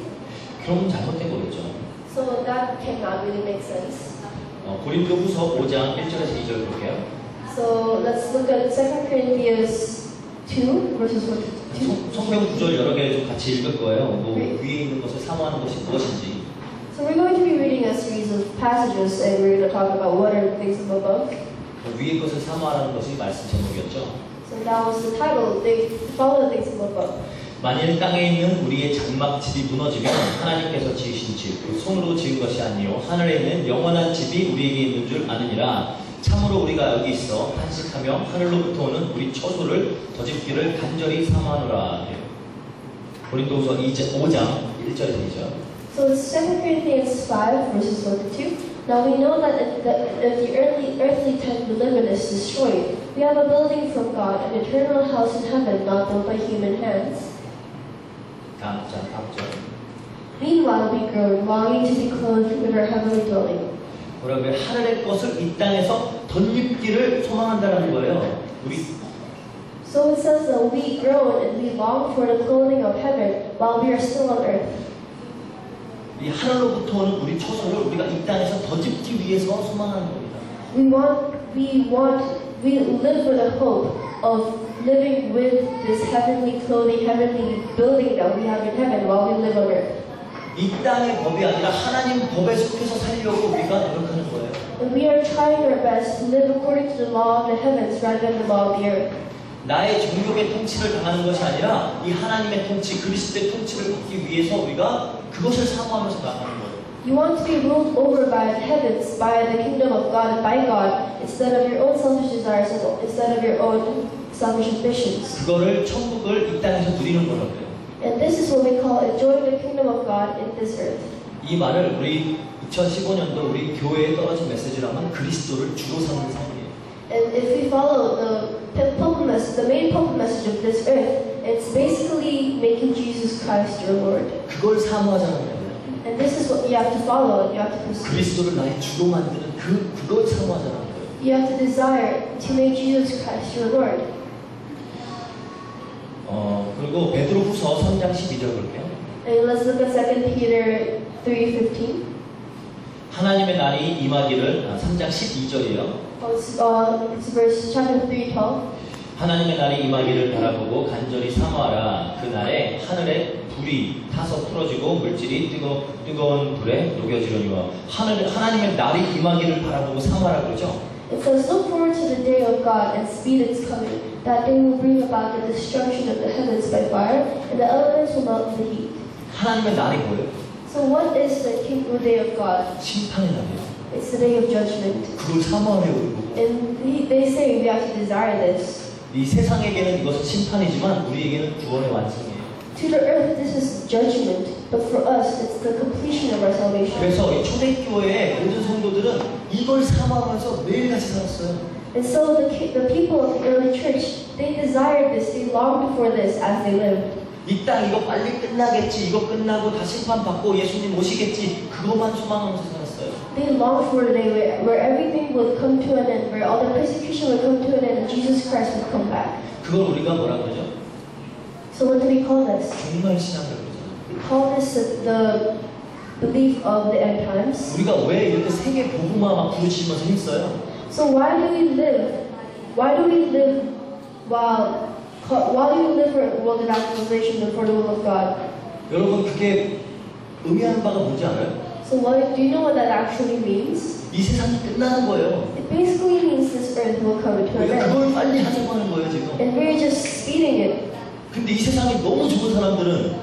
Speaker 1: 그럼 잘못된 거겠죠.
Speaker 2: So that cannot really make sense.
Speaker 1: 고린도후서 5장 1절에서 2절 볼게요.
Speaker 2: So let's look at 2 Corinthians 2 verses 1 to 2.
Speaker 1: 성경 구절 여러 개 좀 같이 읽을 거예요. 위에 있는 것을 사모하는 것이 무엇인지.
Speaker 2: So we're going to be reading a series of passages and we're going to talk about what are the things of above.
Speaker 1: 위의 것을 사모하는 것이 말씀 제목이었죠.
Speaker 2: So that was the title, follow the things of above.
Speaker 1: 만일 땅에 있는 우리의 장막 집이 무너지면 하나님께서 지으신 집, 그 손으로 지은 것이 아니요 하늘에 있는 영원한 집이 우리에게 있는 줄 아느니라. 참으로 우리가 여기 있어 탄식하며 하늘로부터 오는 우리 처소를 더집기를 간절히 사모하노라. 고린도후서 5장 1절에서 2절.
Speaker 2: So it's 2 Corinthians 5 verses 1 to 2. Now we know that if the earthly tent we live in is destroyed, we have a building from God, an eternal house in heaven, not built by human hands.
Speaker 1: 다음 절.
Speaker 2: Meanwhile we grow, longing to be clothed with our heavenly dwelling.
Speaker 1: 뭐라고요? 하늘의 것을 이 땅에서 덧입기를 소망한다는 거예요.
Speaker 2: So it says that we groan and we long for the clothing of heaven while we are still on earth.
Speaker 1: 이 하늘로부터 오는 우리 처소를 우리가 이 땅에서 덧입기 위해서 소망하는 겁니다.
Speaker 2: We live with the hope of living with this heavenly clothing, heavenly building that we have in heaven while we live on earth.
Speaker 1: 이 땅의 법이 아니라 하나님 법에 속해서 살려고 우리가 노력하는 거예요.
Speaker 2: And we are trying our best to live according to the law of the heavens rather than the law of the earth.
Speaker 1: 나의 종족의 통치를 당하는 것이 아니라 이 하나님의 통치, 그리스도의 통치를 받기 위해서 우리가 그것을 사모하면서 나가는 거예요.
Speaker 2: You want to be ruled over by the heavens, by the kingdom of God, and by God, instead of your own selfish desires, instead of your own selfish ambitions.
Speaker 1: 그거를 천국을 이 땅에서 누리는 거라고 해요.
Speaker 2: And this is what we call enjoying the kingdom of God in this earth.
Speaker 1: 이 말을 우리 2015년도 우리 교회에 떨어진 메시지로 하면 그리스도를 주로 삼는 삶이에요.
Speaker 2: And if we follow the main pulpit message of this earth, it's basically making Jesus Christ your Lord.
Speaker 1: 그걸 사모하자는 거예요.
Speaker 2: And this is what you have to follow and you have to pursue.
Speaker 1: 그리스도를 나의 주로 만드는 그걸 사모하자는 거예요.
Speaker 2: You have to desire to make Jesus Christ your Lord.
Speaker 1: 그리고 베드로후서 3장 12절 볼게요.
Speaker 2: And let's look at 2 Peter 3:15.
Speaker 1: 하나님의 날이 임하기를 3장 12절이에요.
Speaker 2: It's verse chapter 3:12.
Speaker 1: 하나님의 날이 임하기를 바라보고 간절히 사모하라. 그 날에 하늘에 불이 타서 풀어지고 물질이 뜨거운 불에 녹여지려니와 하나님의 날이 임하기를 바라보고 사모하라 그러죠.
Speaker 2: It says, look forward to the day of God and speed its coming. That day will bring about the destruction of the heavens by fire, and the elements will melt in the heat.
Speaker 1: 하나님의 날이 뭐예요?
Speaker 2: So what is the day of God?
Speaker 1: 심판의 날이에요.
Speaker 2: It's the day of judgment.
Speaker 1: 그걸 사모하려고 그러고.
Speaker 2: And they say we have to desire this.
Speaker 1: 이 세상에게는 이것은 심판이지만 우리에게는 구원의 완성이에요.
Speaker 2: To the earth, this is judgment, but for us, it's the completion of our salvation.
Speaker 1: 그래서 이 초대교회의 모든 성도들은 이걸 사모하면서 매일같이 살았어요.
Speaker 2: And so the people of the early church, they desired this, they longed for this as they lived.
Speaker 1: 이 땅 이거 빨리 끝나겠지, 이거 끝나고 다 심판받고 예수님 오시겠지, 그것만 소망하면서 살았어요.
Speaker 2: They longed for a day where everything would come to an end, where all the persecution would come to an end, and Jesus Christ would come back.
Speaker 1: 그걸 우리가 뭐라 그러죠?
Speaker 2: So what do we call this?
Speaker 1: 종말 신앙이라고 그러잖아요.
Speaker 2: We call this the belief of the end times.
Speaker 1: 우리가 왜 이렇게 세계 복음화 막 부르짖으면서 힘써요?
Speaker 2: So why do we live while do we live for world evangelization and for the will of God?
Speaker 1: 여러분 그게 의미하는 바가 뭔지 알아요?
Speaker 2: So do you know what that actually means?
Speaker 1: 이 세상이 끝나는 거예요.
Speaker 2: It basically means this earth will come to an
Speaker 1: 우리가
Speaker 2: end.
Speaker 1: 그걸 빨리 하자고 하는 거예요 지금.
Speaker 2: And we're just speeding it.
Speaker 1: 근데 이 세상이 너무 좋은 사람들은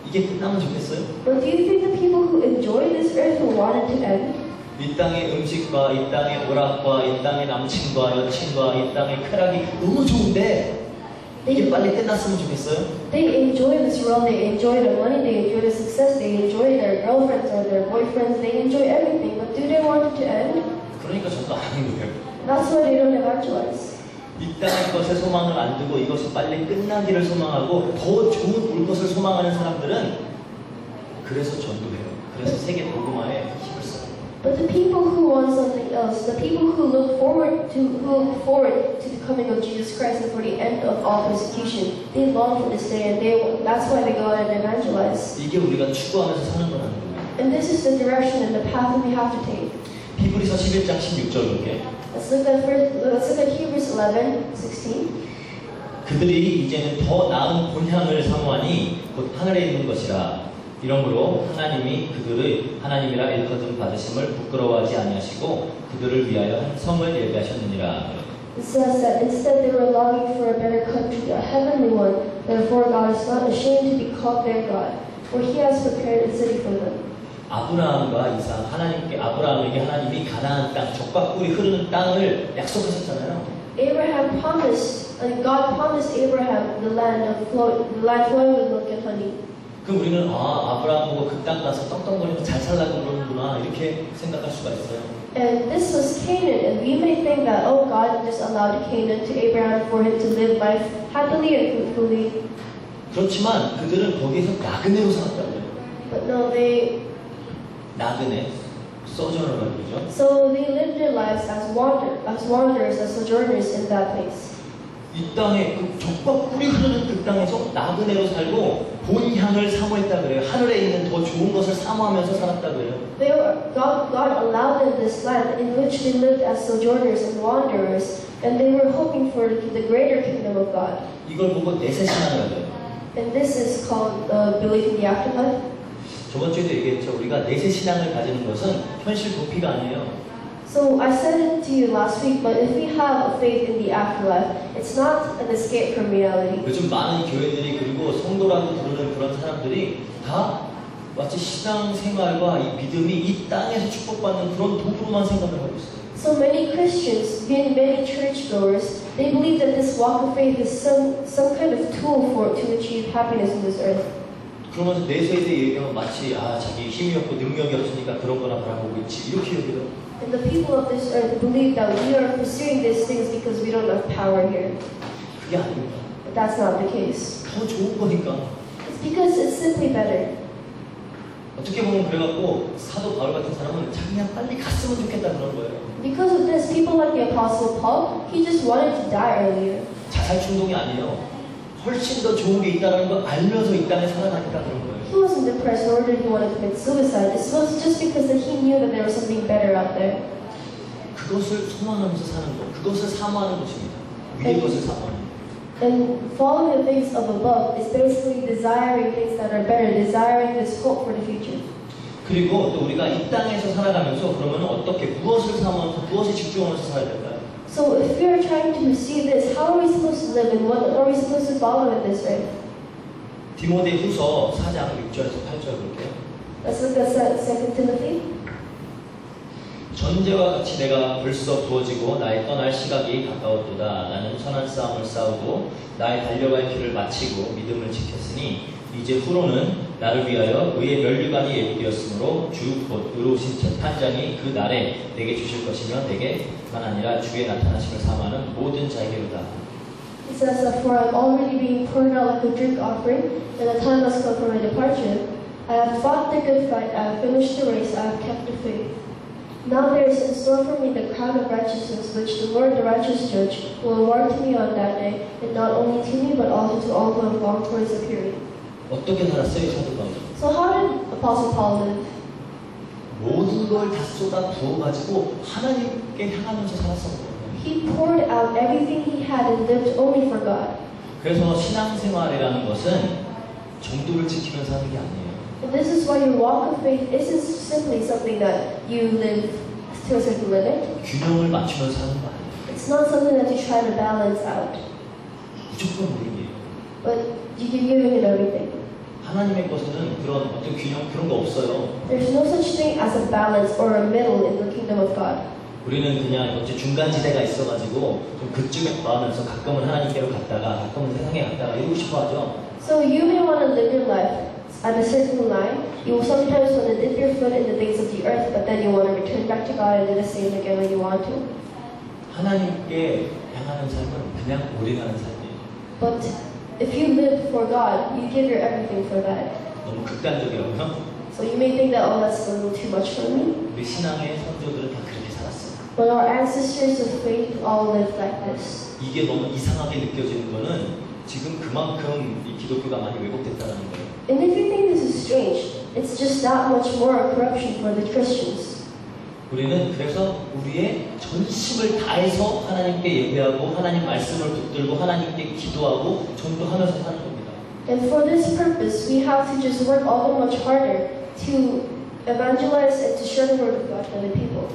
Speaker 1: 이게 끝나면 좋겠어요?
Speaker 2: But do you think the people who enjoy this earth will want it to end?
Speaker 1: 이 땅의 음식과 이 땅의 오락과 이 땅의 남친과 여친과 이 땅의 쾌락이 너무 좋은데 이게 빨리 끝났으면 좋겠어요?
Speaker 2: They enjoy this world, they enjoy the money, they enjoy the success, they enjoy their girlfriends or their boyfriends, they enjoy everything. But do they want it to end?
Speaker 1: 그러니까 전도 안 하는 거예요.
Speaker 2: That's why they don't evangelize.
Speaker 1: 이 땅의 것에 소망을 안 두고 이것이 빨리 끝나기를 소망하고 더 좋은 올 것을 소망하는 사람들은 그래서 전도해요. 그래서 세계 복음화에 힘을 써요.
Speaker 2: But the people who want something else, the people who look forward to the coming of Jesus Christ and for the end of all persecution, they long for this day, and that's why they go out and evangelize.
Speaker 1: 이게 우리가 추구하면서 사는 거라는 거예요.
Speaker 2: And this is the direction and the path that we have to take.
Speaker 1: 히브리서 11장 16절 볼게요.
Speaker 2: Let's look at Hebrews 11:16.
Speaker 1: 그들이 이제는 더 나은 본향을 사모하니 곧 하늘에 있는 것이라. 이러므로 하나님이 그들의 하나님이라 일컬음 받으심을 부끄러워하지 아니하시고 그들을 위하여 한 성을 예비하셨느니라.
Speaker 2: It says that instead they were longing for a better country, a heavenly one. Therefore God is not ashamed to be called their God, for He has prepared a city for them.
Speaker 1: 아브라함과 이삭, 아브라함에게 하나님이 가나안 땅, 젖과 꿀이 흐르는 땅을 약속하셨잖아요.
Speaker 2: God promised Abraham the land flowing with milk and honey.
Speaker 1: 그럼 우리는 아브라함 보고 그 땅 가서 떵떵거리면서 잘 살라고 그러는구나 이렇게 생각할 수가 있어요.
Speaker 2: And this was Canaan, and we may think that God just allowed Canaan to Abraham for him to live life happily and fruitfully.
Speaker 1: 그렇지만 그들은 거기에서 나그네로 살았다고요.
Speaker 2: But no, they
Speaker 1: 나그네, 소저너라고 그러죠.
Speaker 2: So they lived their lives as wanderers, as sojourners in that place.
Speaker 1: 이 땅에 그 젖과 꿀이 흐르는 그 땅에서 나그네로 살고 본 향을 사모했다 그래요. 하늘에 있는 더 좋은 것을 사모하면서 살았다 그래요.
Speaker 2: God allowed them this land in which they lived as sojourners and wanderers, and they were hoping for the greater kingdom of God.
Speaker 1: 이걸 보고 내세 신앙이라고 해요.
Speaker 2: And this is called belief in the afterlife.
Speaker 1: 저번 주에도 얘기했죠. 우리가 내세 신앙을 가지는 것은 현실 도피가 아니에요.
Speaker 2: So I said it to you last week, but if we have a faith in the afterlife, it's not an escape from reality.
Speaker 1: 요즘 많은 교회들이 그리고 성도라고 부르는 그런 사람들이 다 마치 신앙생활과 이 믿음이 이 땅에서 축복받는 그런 도구로만 생각을 하고 있어요.
Speaker 2: So many Christians, many churchgoers, they believe that this walk of faith is some kind of tool to achieve happiness in this earth.
Speaker 1: 그러면서 내세에 대해 얘기하면 마치 자기 힘이 없고 능력이 없으니까 그런 거나 바라보고 있지 이렇게 여겨요.
Speaker 2: And the people of this earth believe that we are pursuing these things because we don't have power here.
Speaker 1: 그게 아닙니다.
Speaker 2: But that's not the case.
Speaker 1: 더 좋은 거니까.
Speaker 2: It's because it's simply better.
Speaker 1: 어떻게 보면 그래갖고 사도 바울 같은 사람은 자기 그냥 빨리 갔으면 좋겠다 그런 거예요.
Speaker 2: Because of this, people like the Apostle Paul, he just wanted to die earlier.
Speaker 1: 자살 충동이 아니에요. 훨씬 더 좋은 게 있다는 걸 알면서 이 땅에 살아가니까 그런 거예요.
Speaker 2: He wasn't depressed nor did he want to commit suicide. It was just because that he knew that there was something better out there.
Speaker 1: 그것을 소망하면서 사는 것, 그것을 사모하는 것입니다. 위의 것을 사모하는 것.
Speaker 2: And following the things of above is basically desiring things that are better, desiring this hope for the future.
Speaker 1: 그리고 또 우리가 이 땅에서 살아가면서 그러면 어떻게 무엇을 사모하면서 무엇에 집중하면서 살아야 될까요?
Speaker 2: So if we are trying to receive this, how are we supposed to live and what are we supposed to follow in this earth?
Speaker 1: 디모데 후서 4장 6절에서 8절 볼게요.
Speaker 2: Let's look at 2 Timothy.
Speaker 1: 전제와 같이 내가 벌써 부어지고 나의 떠날 시각이 가까웠도다. 나는 선한 싸움을 싸우고 나의 달려갈 길을 마치고 믿음을 지켰으니 이제 후로는 나를 위하여 의의 면류관이 예비되었으므로 주 곧 의로우신 재판장이 그 날에 내게 주실 것이며 내게만 아니라 주의 나타나심을 사모하는 모든 자에게로다.
Speaker 2: It says that for I am already being poured out like a drink offering, and the time has come for my departure. I have fought the good fight, I have finished the race, I have kept the faith. Now there is in store for me the crown of righteousness, which the Lord, the righteous judge, will award to me on that day, and not only to me, but also to all who have longed for his appearing.
Speaker 1: 어떻게 살았어요, 사도 바울?
Speaker 2: So how did Apostle Paul live?
Speaker 1: 모든 걸 다 쏟아 부어가지고 하나님께 향하면서 살았던 거예요.
Speaker 2: He poured out everything he had and lived only for God.
Speaker 1: 그래서 신앙생활이라는 것은 정도를 지키면서 하는 게 아니에요.
Speaker 2: And this is why your walk of faith isn't simply something that you live to a certain limit.
Speaker 1: 균형을 맞추면서 하는 거 아니에요.
Speaker 2: It's not something that you try to balance out,
Speaker 1: 무조건 모르게요.
Speaker 2: but you're giving it everything.
Speaker 1: 하나님의 것에는 그런 어떤 균형 그런 거 없어요.
Speaker 2: There's no such thing as a balance or a middle in the kingdom of God.
Speaker 1: 우리는 그냥 어째 중간지대가 있어가지고 좀 그쯤에 거하면서 가끔은 하나님께로 갔다가 가끔은 세상에 갔다가 이러고 싶어하죠.
Speaker 2: So you may want to live your life at a certain line. You will sometimes want to dip your foot in the things of the earth, but then you want to return back to God and do the same again when you want to.
Speaker 1: 하나님께 향하는 삶은 그냥 올인하는 삶이에요.
Speaker 2: But if you live for God, you give your everything for that.
Speaker 1: 너무 극단적이라고요?
Speaker 2: So you may think that, oh, that's a little too much for me.
Speaker 1: 우리 신앙의 선조들은 다 그렇게 살았어요.
Speaker 2: But our ancestors of faith all lived like this.
Speaker 1: 이게 너무 이상하게 느껴지는 거는 지금 그만큼 이 기독교가 많이 왜곡됐다는 거예요.
Speaker 2: And if you think this is strange, it's just that much more corruption for the Christians.
Speaker 1: 우리는 그래서 우리의 전심을 다해서 하나님께 예배하고 하나님 말씀을 붙들고 하나님께 기도하고 전도하면서 사는 겁니다.
Speaker 2: And for this purpose, we have to just work all the much harder to evangelize and to share the word of God to other people.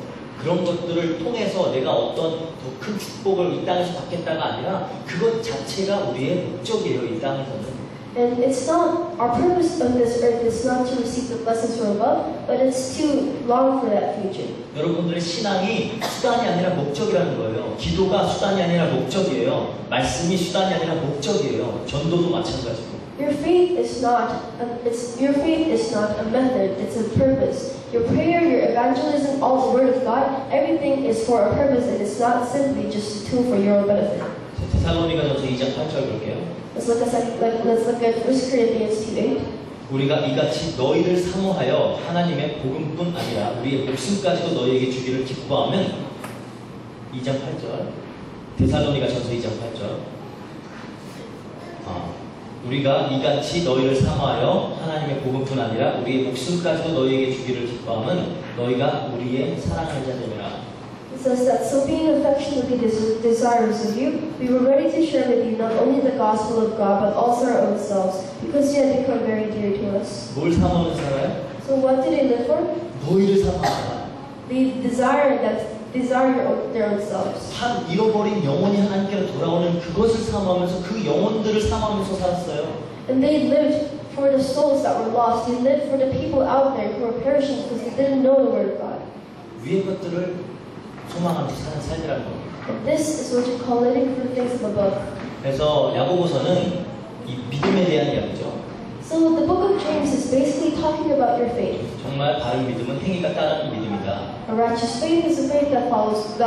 Speaker 1: 그런 것들을 통해서 내가 어떤 더 큰 축복을 이 땅에서 받겠다가 아니라 그것 자체가 우리의 목적이에요. 이 땅에서는.
Speaker 2: And it's not, our purpose on this earth is not to receive the blessings from above, but it's to long for that future.
Speaker 1: 여러분들의 신앙이 수단이 아니라 목적이라는 거예요. 기도가 수단이 아니라 목적이에요. 말씀이 수단이 아니라 목적이에요. 전도도 마찬가지고.
Speaker 2: Your faith is not a method, it's a purpose. Your prayer, your evangelism, all the word of God, everything is for a purpose and it's not simply just a tool for your own benefit.
Speaker 1: 데살로니가전서 2장 8절 볼게요.
Speaker 2: Let's look at 1 Corinthians 2:8.
Speaker 1: 우리가 이같이 너희를 사모하여 하나님의 복음뿐 아니라 우리의 목숨까지도 너희에게 주기를 기뻐하면 2장 8절 데살로니가전서 2장 8절 우리가 이같이 너희를 사모하여 하나님의 복음뿐 아니라 우리의 목숨까지도 너희에게 주기를 기뻐함은 너희가 우리의 사랑하는 자들이라.
Speaker 2: It says that, so being affectionately desirous of you, we were ready to share with you not only the gospel of God, but also our own selves, because you had become very dear to us.
Speaker 1: 뭘 사모하는 살아요?
Speaker 2: So what did they live for?
Speaker 1: 너희를 사모한다.
Speaker 2: They desire their own selves.
Speaker 1: 한 잃어버린 영혼이 하나님께로 돌아오는 그것을 사모하면서 그 영혼들을 사모하면서 살았어요.
Speaker 2: And they lived for the souls that were lost. They lived for the people out there who were perishing because they didn't know the word of God.
Speaker 1: 위의 것들을 소망하면서 사는 삶이라는 겁니다.
Speaker 2: And this is what you call living for things of above.
Speaker 1: 그래서 야고보서는 이 믿음에 대한 이야기죠.
Speaker 2: So the book of James is basically talking about your faith.
Speaker 1: 정말 바른 믿음은 행위가 따르는 믿음이다.
Speaker 2: A righteous faith is a faith that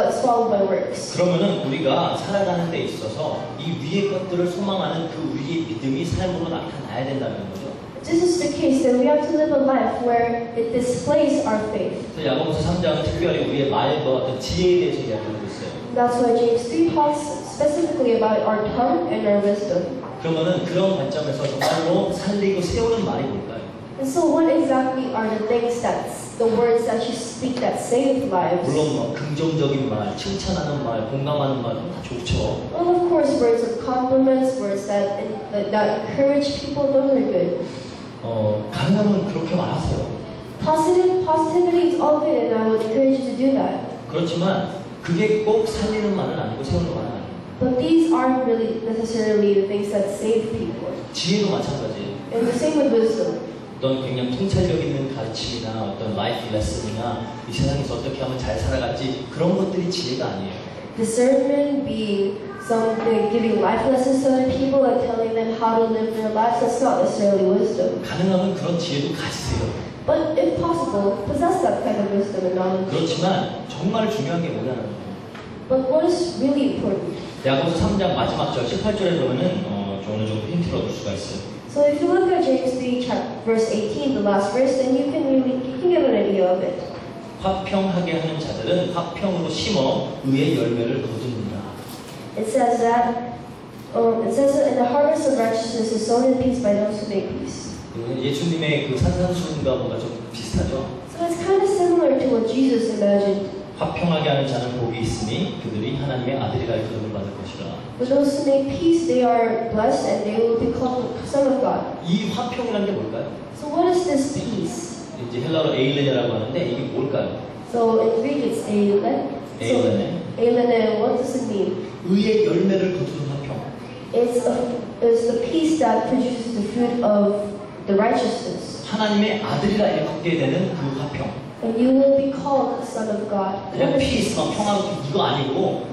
Speaker 2: is followed by works.
Speaker 1: 그러면은 우리가 살아가는 데 있어서 이 위의 것들을 소망하는 그 우리의 믿음이 삶으로 나타나야 된다는 거죠.
Speaker 2: This is the case that we have to live a life where it displays our faith.
Speaker 1: 그래서 야고보서 3장은 특별히 우리의 말과 어떤 지혜에 대해서 이야기하고 있어요.
Speaker 2: That's why James 3 talks specifically about our tongue and our wisdom.
Speaker 1: 그러면은 그런 관점에서 정말로 살리고 세우는 말이 뭘까요?
Speaker 2: And so what exactly are the things the words that you speak that save lives?
Speaker 1: 물론 뭐 긍정적인 말, 칭찬하는 말, 공감하는 말 다 좋죠.
Speaker 2: Well, of course, words of compliments, words that encourage people, those are good.
Speaker 1: 가능하면 그렇게 말하세요.
Speaker 2: Positivity is all good, and I would encourage you to do that.
Speaker 1: 그렇지만 그게 꼭 살리는 말은 아니고 세우는 말은 아니에요.
Speaker 2: But these aren't really necessarily the things that save people.
Speaker 1: 지혜도 마찬가지예요.
Speaker 2: And the same with wisdom.
Speaker 1: 어떤 굉장히 통찰력 있는 가르침이나 어떤 라이프 레슨이나 이 세상에서 어떻게 하면 잘 살아갈지 그런 것들이 지혜가 아니에요.
Speaker 2: Discernment being something, giving life lessons to other people and telling them how to live their lives, that's not necessarily wisdom.
Speaker 1: 가능하면 그런 지혜도 가지세요.
Speaker 2: But if possible, possess that kind of wisdom and knowledge.
Speaker 1: 그렇지만 정말 중요한 게 뭐냐는 거예요.
Speaker 2: But what is really important?
Speaker 1: 야고보서 3장 마지막 절 18절에 보면은 어느 정도 힌트를 얻을 수가 있어요.
Speaker 2: So if you look at James 3, verse 18, the last verse, then you can get an idea of it.
Speaker 1: 화평하게 하는 자들은 화평으로 심어 의의 열매를 거두는다.
Speaker 2: It says that in the harvest of righteousness is sown in peace by those who make peace.
Speaker 1: 예수님의 그 산산수훈과 뭔가 좀 비슷하죠.
Speaker 2: So it's kind of similar to what Jesus imagined.
Speaker 1: 화평하게 하는 자는 복이 있으니 그들이 하나님의 아들이라 이름을 받을 것이라.
Speaker 2: For those who make peace, they are blessed and they will be called the Son of God.
Speaker 1: 이 화평이라는 게 뭘까요?
Speaker 2: So what is this peace?
Speaker 1: 이제 헬라어로 에일렌이라고 하는데 이게 뭘까요?
Speaker 2: So in Greek it's eilen.
Speaker 1: 에일렌.
Speaker 2: Eilen, what does it mean?
Speaker 1: 의의 열매를 거두는 화평.
Speaker 2: It's the peace that produces the fruit of the righteousness.
Speaker 1: 하나님의 아들이라 이렇게 되는 그 화평.
Speaker 2: And you will be called the Son of God.
Speaker 1: 그냥 피스, 평화롭고 이거 아니고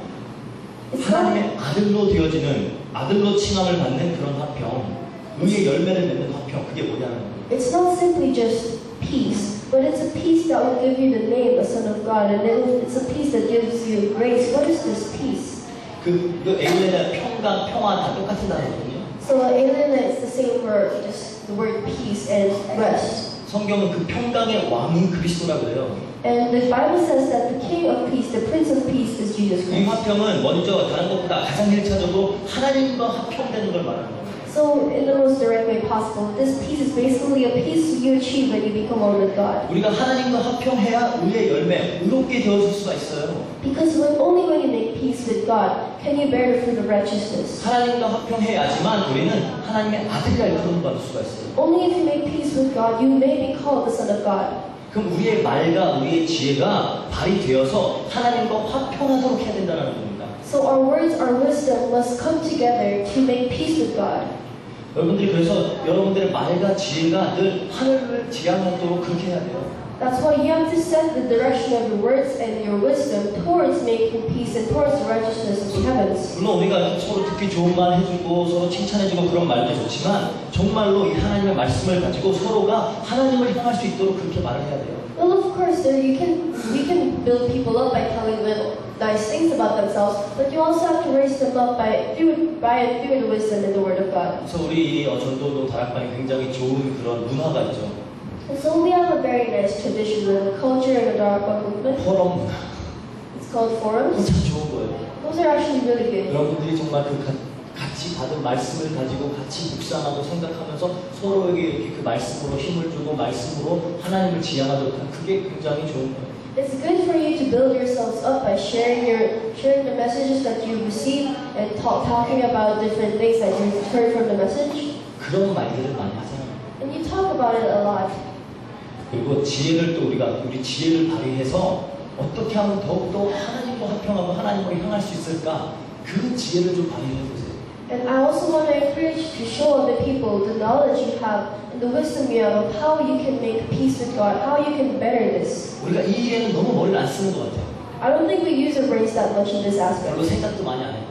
Speaker 1: 하나님의 아들로 되어지는 아들로 칭함을 받는 그런 화평, 의의 열매를 맺는 화평, 그게 뭐냐는 거예요.
Speaker 2: It's not simply just peace, but it's a peace that will give you the name, the Son of God, and it's a peace that gives you grace. What is this peace?
Speaker 1: 그 에일레나 평강, 평화 다 똑같은 단어거든요.
Speaker 2: So eilen is the same word, just the word peace and rest.
Speaker 1: 성경은 그 평강의 왕인 그리스도라고 해요.
Speaker 2: And the Bible says that the King of Peace, the Prince of Peace, is Jesus
Speaker 1: 이
Speaker 2: Christ.
Speaker 1: 화평은 먼저 다른 것보다 가장 1차적으로 하나님과 화평되는 걸 말하는 거예요.
Speaker 2: So, in the most direct way possible, this peace is basically a peace you achieve when you become one with God.
Speaker 1: 우리가 하나님과 화평해야 의의 열매, 의롭게 되어질 수가 있어요.
Speaker 2: Because only when you make peace with God can you bear the fruit of righteousness.
Speaker 1: 하나님과 화평해야지만 우리는 하나님의 아들이라 이름을 받을 수가 있어요.
Speaker 2: Only if you make peace with God, you may be called the Son of God.
Speaker 1: 그럼 우리의 말과 우리의 지혜가 발휘되어서 하나님과 화평하도록 해야 된다는 겁니다.
Speaker 2: So our words, our wisdom must come together to make peace with God.
Speaker 1: 여러분들이 그래서 여러분들의 말과 지혜가 늘 하늘을 지향하도록 그렇게 해야 돼요.
Speaker 2: That's why you have to set the direction of your words and your wisdom towards making peace and towards the righteousness of the heavens.
Speaker 1: 물론 우리가 서로 듣기 좋은 말 해주고 서로 칭찬해주고 그런 말도 좋지만 정말로 이 하나님의 말씀을 가지고 서로가 하나님을 향할 수 있도록 그렇게 말을 해야 돼요.
Speaker 2: Well, of course, we can build people up by telling them nice things about themselves, but you also have to raise them up through the wisdom and the Word of God.
Speaker 1: 그래서 우리 전도도 다락방에 굉장히 좋은 그런 문화가 있죠.
Speaker 2: And so we have a very nice tradition in the culture and the Darakpa movement.
Speaker 1: 포럼 문화.
Speaker 2: It's called forums.
Speaker 1: 참 좋은 거예요.
Speaker 2: Those are actually really good.
Speaker 1: 여러분들이 정말 그 같이 받은 말씀을 가지고 같이 묵상하고 생각하면서 서로에게 이렇게 그 말씀으로 힘을 주고 말씀으로 하나님을 지향하도록 하는 그게 굉장히 좋은 거예요.
Speaker 2: It's good for you to build yourselves up by sharing the messages that you receive and talking about different things that you heard from the message.
Speaker 1: 그런 말들을 많이 하잖아요.
Speaker 2: And you talk about it a lot.
Speaker 1: 그리고 지혜를 또 우리 지혜를 발휘해서 어떻게 하면 더욱더 하나님과 화평하고 하나님으로 향할 수 있을까? 그 지혜를 좀 발휘해 보세요.
Speaker 2: And I also want to encourage you to show other people the knowledge you have and the wisdom you have of how you can make peace with God, how you can better this.
Speaker 1: 우리가 이 일에는 너무 머리를 안 쓰는 것 같아요.
Speaker 2: I don't think we use our brains that much in this
Speaker 1: 별로
Speaker 2: aspect.
Speaker 1: 생각도 많이 안 해요.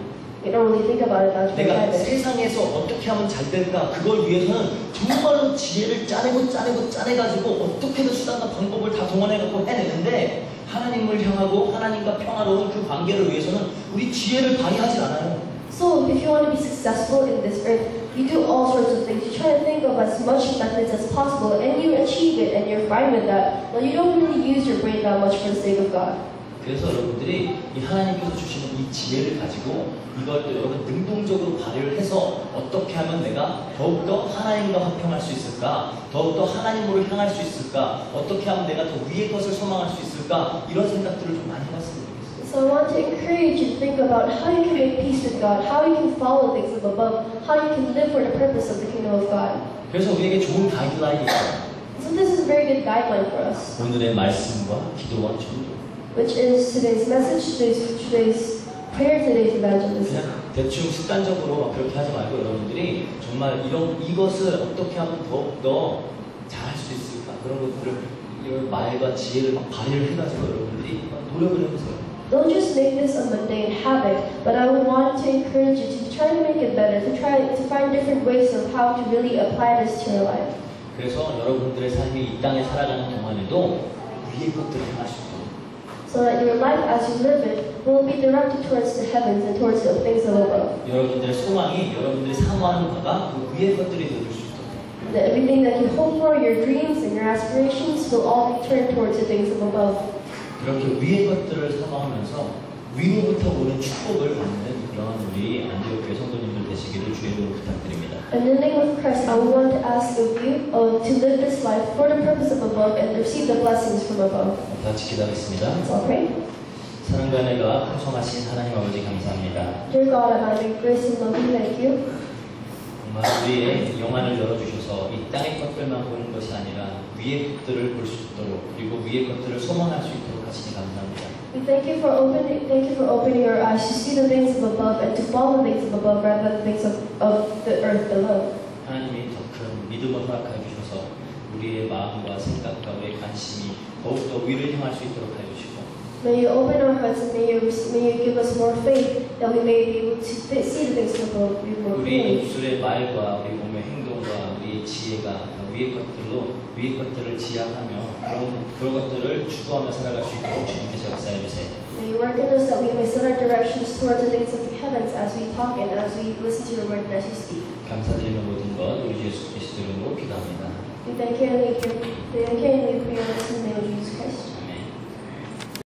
Speaker 2: We don't really think about it that
Speaker 1: 내가
Speaker 2: much.
Speaker 1: 세상에서 어떻게 하면 잘 될까? 그걸 위해서는 정말로 지혜를 짜내가지고 어떻게든 수단과 방법을 다 동원해갖고 해내는데 하나님을 향하고 하나님과 평화로운 그 관계를 위해서는 우리 지혜를 발휘하지 않아요.
Speaker 2: So, if you want to be successful in this earth, you do all sorts of things. You try to think of as much methods as possible, and you achieve it, and you're fine with that. But you don't really use your brain that much for the sake of God.
Speaker 1: 그래서 여러분들이 이 하나님께서 주시는 이 지혜를 가지고 이걸 또 여러분 능동적으로 발휘를 해서 어떻게 하면 내가 더욱더 하나님과 화평할 수 있을까? 더욱더 하나님으로 향할 수 있을까? 어떻게 하면 내가 더 위의 것을 소망할 수 있을까? 이런 생각들을 좀 많이 해봤으면 좋겠어요.
Speaker 2: So I want to encourage you to think about how you can make peace with God, how you can follow things up above, how you can live for the purpose of the kingdom of God.
Speaker 1: 그래서 우리에게 좋은 가이드라인이 있어요.
Speaker 2: So this is a very good guideline for us,
Speaker 1: 오늘의 말씀과 기도와 전도.
Speaker 2: which is today's message, today's prayer, today's evangelism.
Speaker 1: 그냥 대충 습관적으로 막 그렇게 하지 말고 여러분들이 정말 이것을 어떻게 하면 더욱더 잘할 수 있을까 그런 것들을 이런 말과 지혜를 막 발휘를 해가지고 여러분들이 막 노력을 해보세요.
Speaker 2: Don't just make this a mundane habit, but I would want to encourage you to try to make it better, to try to find different ways of how to really apply this to your life.
Speaker 1: 그래서 여러분들의 삶이 이 땅에 살아가는 동안에도 위의 것들을 향할 수 있도록
Speaker 2: So that your life as you live it will be directed towards the heavens and towards the things of above.
Speaker 1: 여러분들의 소망이 여러분들이 사모하는 바가 그 위의 것들이 되어줄 수 있도록
Speaker 2: That everything that you hope for, your dreams and your aspirations will all be turned towards the things of above.
Speaker 1: 그렇게 위의 것들을 사모하면서 위로부터 오는 축복을 받는 그런 우리 안디옥교회 성도님들 되시기를 주의 이름으로 부탁드립니다.
Speaker 2: And in the name of Christ, I would want to ask of you to live this life for the purpose of above and receive the blessings from above.
Speaker 1: 다 같이 기도하겠습니다.
Speaker 2: Let's all pray.
Speaker 1: 사랑과 은혜가 풍성하신 하나님 아버지 감사합니다.
Speaker 2: Dear God, Abiding grace and love, we thank you.
Speaker 1: 정말 우리의 영안을 열어주셔서 이 땅의 것들만 보는 것이 아니라 위의 것들을 볼 수 있도록 그리고 위의 것들을 소망할 수 있도록 하시니 감사합니다.
Speaker 2: We thank you for opening our eyes to see the things of above and to follow the things of above rather than the things of the earth below.
Speaker 1: 하나님이 더 큰 믿음을 허락하여 주셔서 우리의 마음과 생각과 우리의 관심이 더욱더 위를 향할 수 있도록 해주시고
Speaker 2: May you open our hearts and may you give us more faith that we may be able to see the things of above.
Speaker 1: 우리 입술의 말과 우리 몸의 행동과 우리의 지혜가 위의 것들을 지향하며 그런 것들을 추구하며 살아갈 수 있도록 주님께서 역사해 주세요.
Speaker 2: May you work in us that we may set our directions towards the things of the heavens as we talk and as we listen to your word and as you speak.
Speaker 1: 감사드리는 모든 것 우리 예수 그리스도 이름으로 기도합니다.
Speaker 2: We thank you and